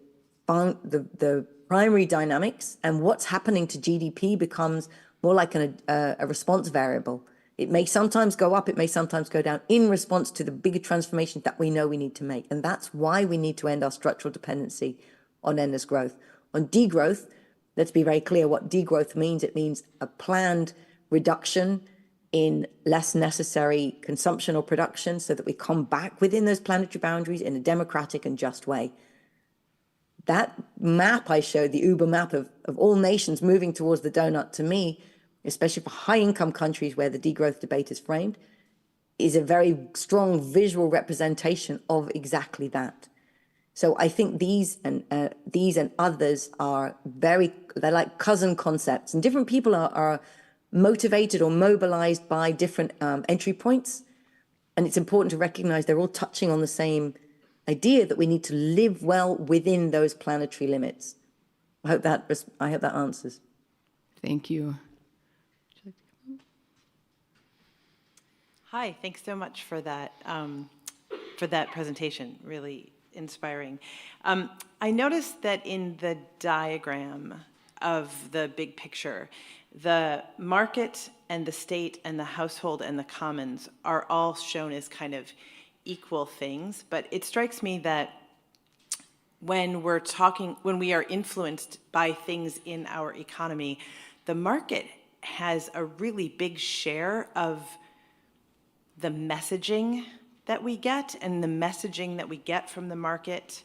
primary dynamics, and what's happening to GDP becomes more like a response variable. It may sometimes go up, it may sometimes go down in response to the bigger transformation that we know we need to make. And that's why we need to end our structural dependency on endless growth. On degrowth, let's be very clear what degrowth means. It means a planned reduction in less necessary consumption or production so that we come back within those planetary boundaries in a democratic and just way. That map I showed, the Uber map of all nations moving towards the donut, to me, especially for high-income countries where the degrowth debate is framed, is a very strong visual representation of exactly that. So I think these and others they're like cousin concepts, and different people are motivated or mobilized by different entry points, and it's important to recognize they're all touching on the same idea that we need to live well within those planetary limits. I hope that answers. Thank you. Hi, thanks so much for that presentation. Really inspiring. I noticed that in the diagram of the big picture, the market and the state and the household and the commons are all shown as kind of equal things, but it strikes me that when we are influenced by things in our economy, the market has a really big share of the messaging that we get, and the messaging that we get from the market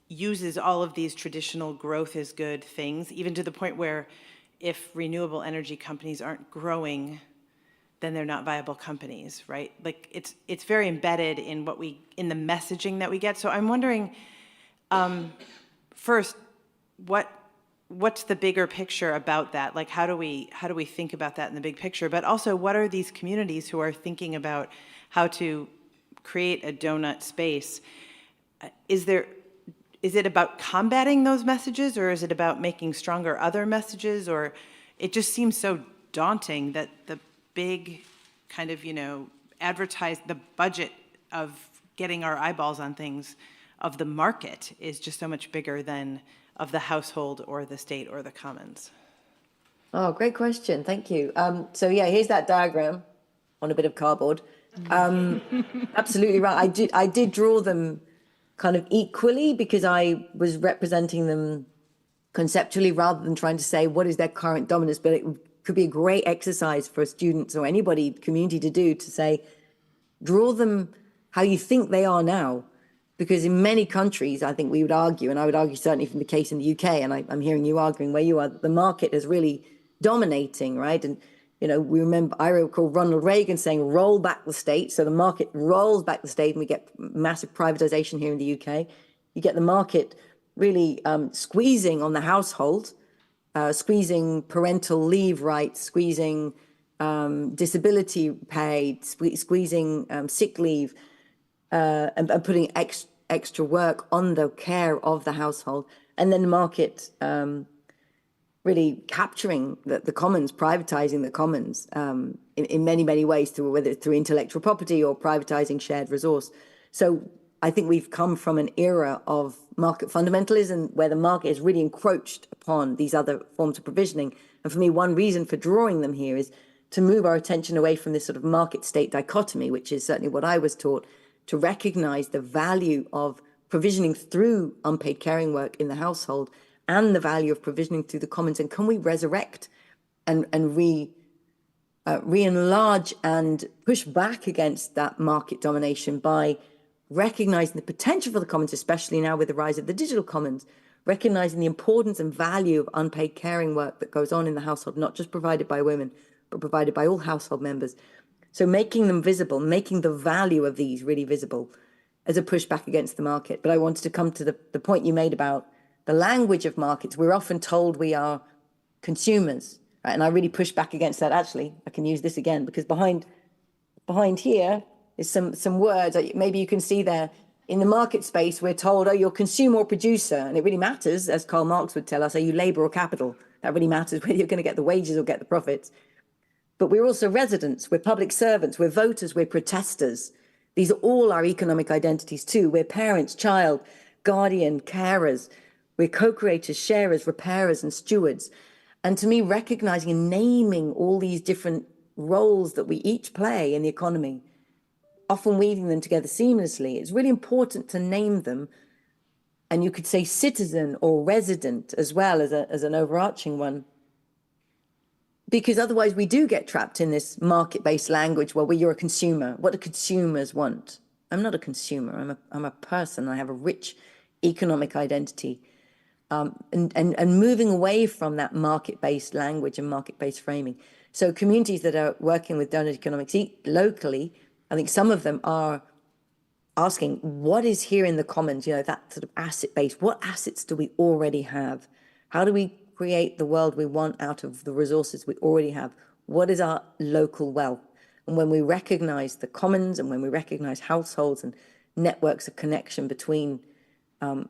uses all of these traditional growth is good things, even to the point where if renewable energy companies aren't growing, then they're not viable companies, right? Like it's very embedded in in the messaging that we get. So I'm wondering, first, what's the bigger picture about that? Like how do we think about that in the big picture? But also, what are these communities who are thinking about how to create a donut space? Is there is it about combating those messages, or is it about making stronger other messages? Or it just seems so daunting that the big kind of, advertise the budget of getting our eyeballs on things of the market is just so much bigger than of the household or the state or the commons. Oh, great question. Thank you. So yeah, here's that diagram on a bit of cardboard. Absolutely right. I did draw them kind of equally because I was representing them conceptually rather than trying to say what is their current dominance. But it could be a great exercise for students or anybody, community, to do, to say, draw them how you think they are now. Because in many countries, I think we would argue, and I would argue certainly from the case in the UK, and I'm hearing you arguing where you are, the market is really dominating, right? And, I recall Ronald Reagan saying, roll back the state. So the market rolls back the state and we get massive privatization here in the UK. You get the market really squeezing on the household, squeezing parental leave rights, squeezing disability pay, squeezing sick leave, and putting extra work on the care of the household. And then the market really capturing the commons, privatizing the commons in many, many ways, whether it's through intellectual property or privatizing shared resource. So I think we've come from an era of market fundamentalism where the market has really encroached upon these other forms of provisioning. And for me, one reason for drawing them here is to move our attention away from this sort of market-state dichotomy, which is certainly what I was taught, to recognize the value of provisioning through unpaid caring work in the household and the value of provisioning through the commons. And can we resurrect and re-enlarge and push back against that market domination by recognizing the potential for the commons, especially now with the rise of the digital commons, recognizing the importance and value of unpaid caring work that goes on in the household, not just provided by women, but provided by all household members. So making them visible, making the value of these really visible as a pushback against the market. But I wanted to come to the point you made about the language of markets. We're often told we are consumers, right? And I really push back against that. Actually, I can use this again because behind here is some words. Maybe you can see there. In the market space, we're told, oh, you're consumer or producer. And it really matters, as Karl Marx would tell us, are you labor or capital? That really matters whether you're going to get the wages or get the profits. But we're also residents, we're public servants, we're voters, we're protesters. These are all our economic identities too. We're parents, child, guardian, carers. We're co-creators, sharers, repairers, and stewards. And to me, recognizing and naming all these different roles that we each play in the economy, often weaving them together seamlessly, it's really important to name them. And you could say citizen or resident as well as an overarching one. Because otherwise we do get trapped in this market-based language where you're a consumer. What do consumers want? I'm not a consumer. I'm a person. I have a rich economic identity. And moving away from that market-based language and market-based framing. So communities that are working with Doughnut Economics locally, I think some of them are asking, what is here in the commons? That sort of asset base. What assets do we already have? How do we create the world we want out of the resources we already have? What is our local wealth? And when we recognize the commons and when we recognize households and networks of connection between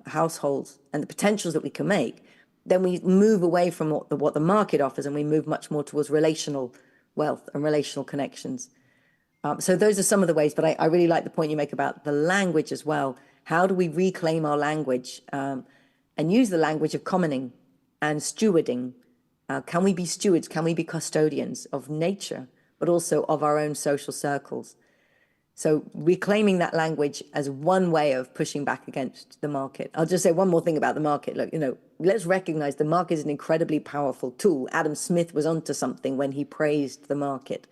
households and the potentials that we can make, then we move away from what the market offers and we move much more towards relational wealth and relational connections. So those are some of the ways, but I really like the point you make about the language as well. How do we reclaim our language and use the language of commoning and stewarding? Can we be stewards? Can we be custodians of nature, but also of our own social circles? So reclaiming that language as one way of pushing back against the market. I'll just say one more thing about the market. Look, let's recognize the market is an incredibly powerful tool. Adam Smith was onto something when he praised the market.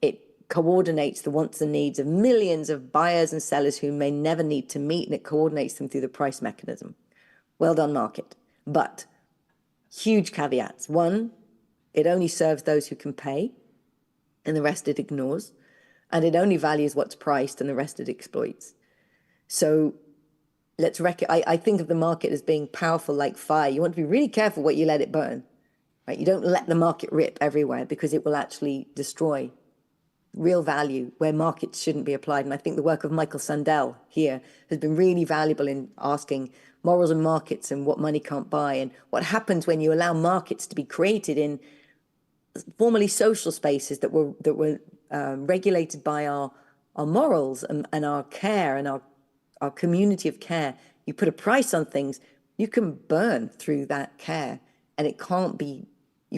It coordinates the wants and needs of millions of buyers and sellers who may never need to meet, and it coordinates them through the price mechanism. Well done, market. But huge caveats. One, it only serves those who can pay, and the rest it ignores. And it only values what's priced, and the rest it exploits. So I think of the market as being powerful like fire. You want to be really careful what you let it burn. Right? You don't let the market rip everywhere because it will actually destroy real value where markets shouldn't be applied. And I think the work of Michael Sandel here has been really valuable in asking, morals and markets and what money can't buy, and what happens when you allow markets to be created in formerly social spaces that were regulated by our morals and our care and our community of care. You put a price on things, you can burn through that care, and you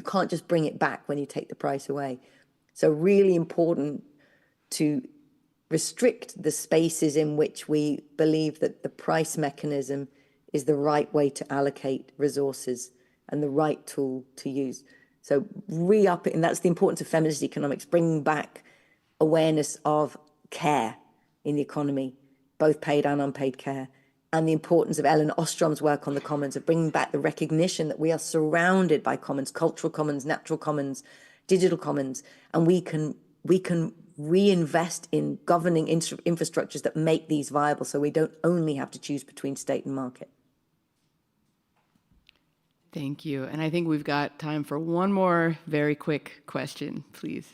can't just bring it back when you take the price away. So really important to restrict the spaces in which we believe that the price mechanism is the right way to allocate resources and the right tool to use. So re-up it, and that's the importance of feminist economics, bringing back awareness of care in the economy, both paid and unpaid care, and the importance of Ellen Ostrom's work on the commons, of bringing back the recognition that we are surrounded by commons, cultural commons, natural commons, digital commons, and we can reinvest in governing infrastructures that make these viable, so we don't only have to choose between state and market. Thank you. And I think we've got time for one more very quick question, please.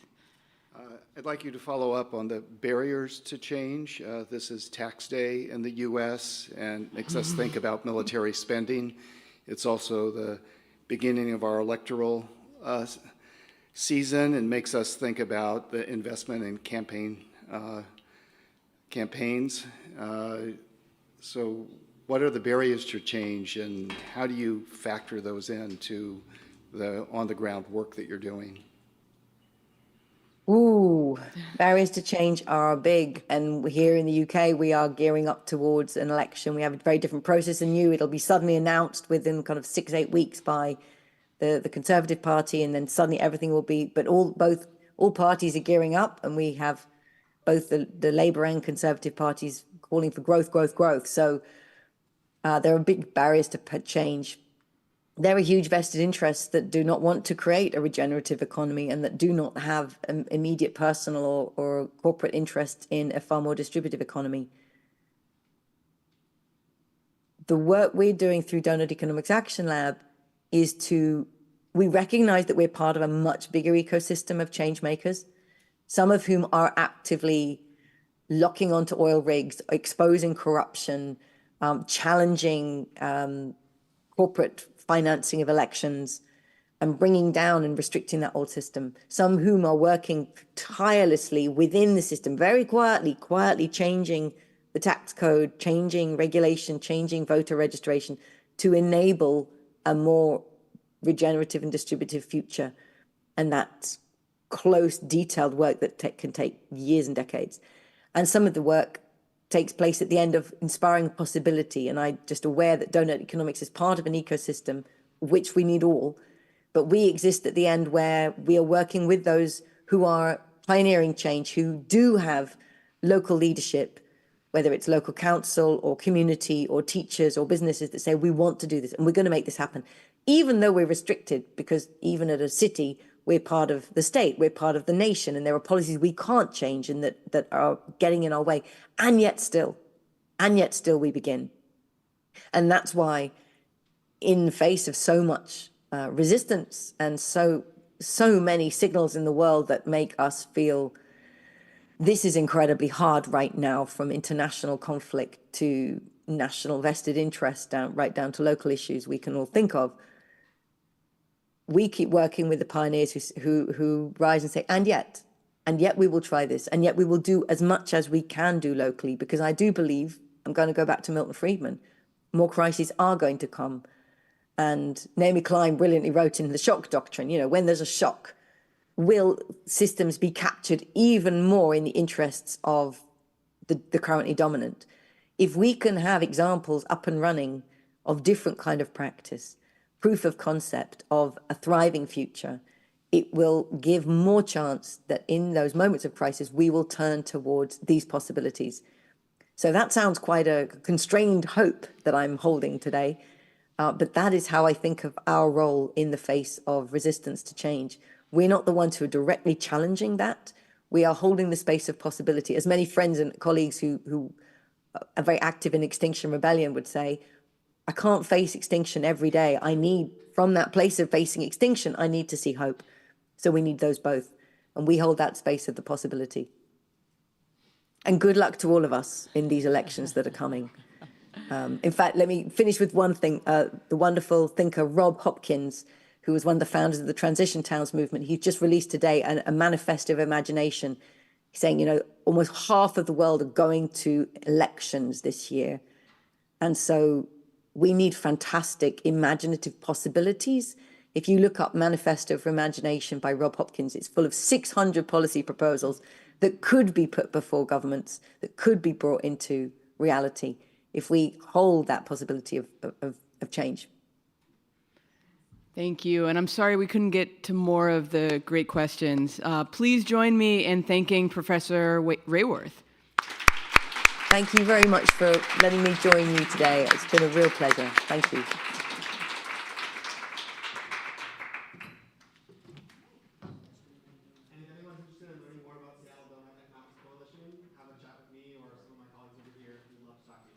I'd like you to follow up on the barriers to change. This is tax day in the U.S. and makes us think about military spending. It's also the beginning of our electoral season and makes us think about the investment in campaigns. So what are the barriers to change, and how do you factor those into the on-the-ground work that you're doing? Ooh, barriers to change are big. And here in the UK, we are gearing up towards an election. We have a very different process than you. It'll be suddenly announced within kind of 6-8 weeks by the Conservative Party, and then suddenly everything will be, but all parties are gearing up, and we have both the Labour and Conservative parties calling for growth, growth, growth. So there are big barriers to change. There are huge vested interests that do not want to create a regenerative economy and that do not have an immediate personal or corporate interest in a far more distributive economy. The work we're doing through Doughnut Economics Action Lab is we recognize that we're part of a much bigger ecosystem of change makers, some of whom are actively locking onto oil rigs, exposing corruption, challenging corporate financing of elections, and bringing down and restricting that old system. Some whom are working tirelessly within the system, very quietly changing the tax code, changing regulation, changing voter registration to enable a more regenerative and distributive future. And that's close, detailed work that can take years and decades. And some of the work takes place at the end of inspiring possibility. And I'm just aware that Doughnut Economics is part of an ecosystem, which we need all. But we exist at the end where we are working with those who are pioneering change, who do have local leadership, whether it's local council or community or teachers or businesses that say, we want to do this and we're going to make this happen. Even though we're restricted, because even at a city, we're part of the state, we're part of the nation, and there are policies we can't change and that are getting in our way. And yet still we begin. And that's why, in the face of so much resistance and so many signals in the world that make us feel this is incredibly hard right now, from international conflict to national vested interest, right down to local issues we can all think of, we keep working with the pioneers who rise and say, and yet we will try this, and yet we will do as much as we can do locally, because I do believe, I'm going to go back to Milton Friedman, more crises are going to come. And Naomi Klein brilliantly wrote in The Shock Doctrine, when there's a shock, will systems be captured even more in the interests of the currently dominant? If we can have examples up and running of different kind of practice, proof of concept of a thriving future, it will give more chance that in those moments of crisis, we will turn towards these possibilities. So that sounds quite a constrained hope that I'm holding today, but that is how I think of our role in the face of resistance to change. We're not the ones who are directly challenging that. We are holding the space of possibility. As many friends and colleagues who are very active in Extinction Rebellion would say, I can't face extinction every day. I need, from that place of facing extinction, I need to see hope. So we need those both. And we hold that space of the possibility. And good luck to all of us in these elections that are coming. In fact, let me finish with one thing. The wonderful thinker Rob Hopkins, who was one of the founders of the Transition Towns movement, he just released today a manifesto of imagination. He's saying, almost half of the world are going to elections this year. And so we need fantastic imaginative possibilities. If you look up Manifesto for Imagination by Rob Hopkins, it's full of 600 policy proposals that could be put before governments, that could be brought into reality if we hold that possibility of change. Thank you, and I'm sorry we couldn't get to more of the great questions. Please join me in thanking Professor Raworth. Thank you very much for letting me join you today. It's been a real pleasure. Thank you. And if anyone's interested in learning more about Seattle Doughnut Economics Coalition, have a chat with me or some of my colleagues over here. We'd love to talk to you.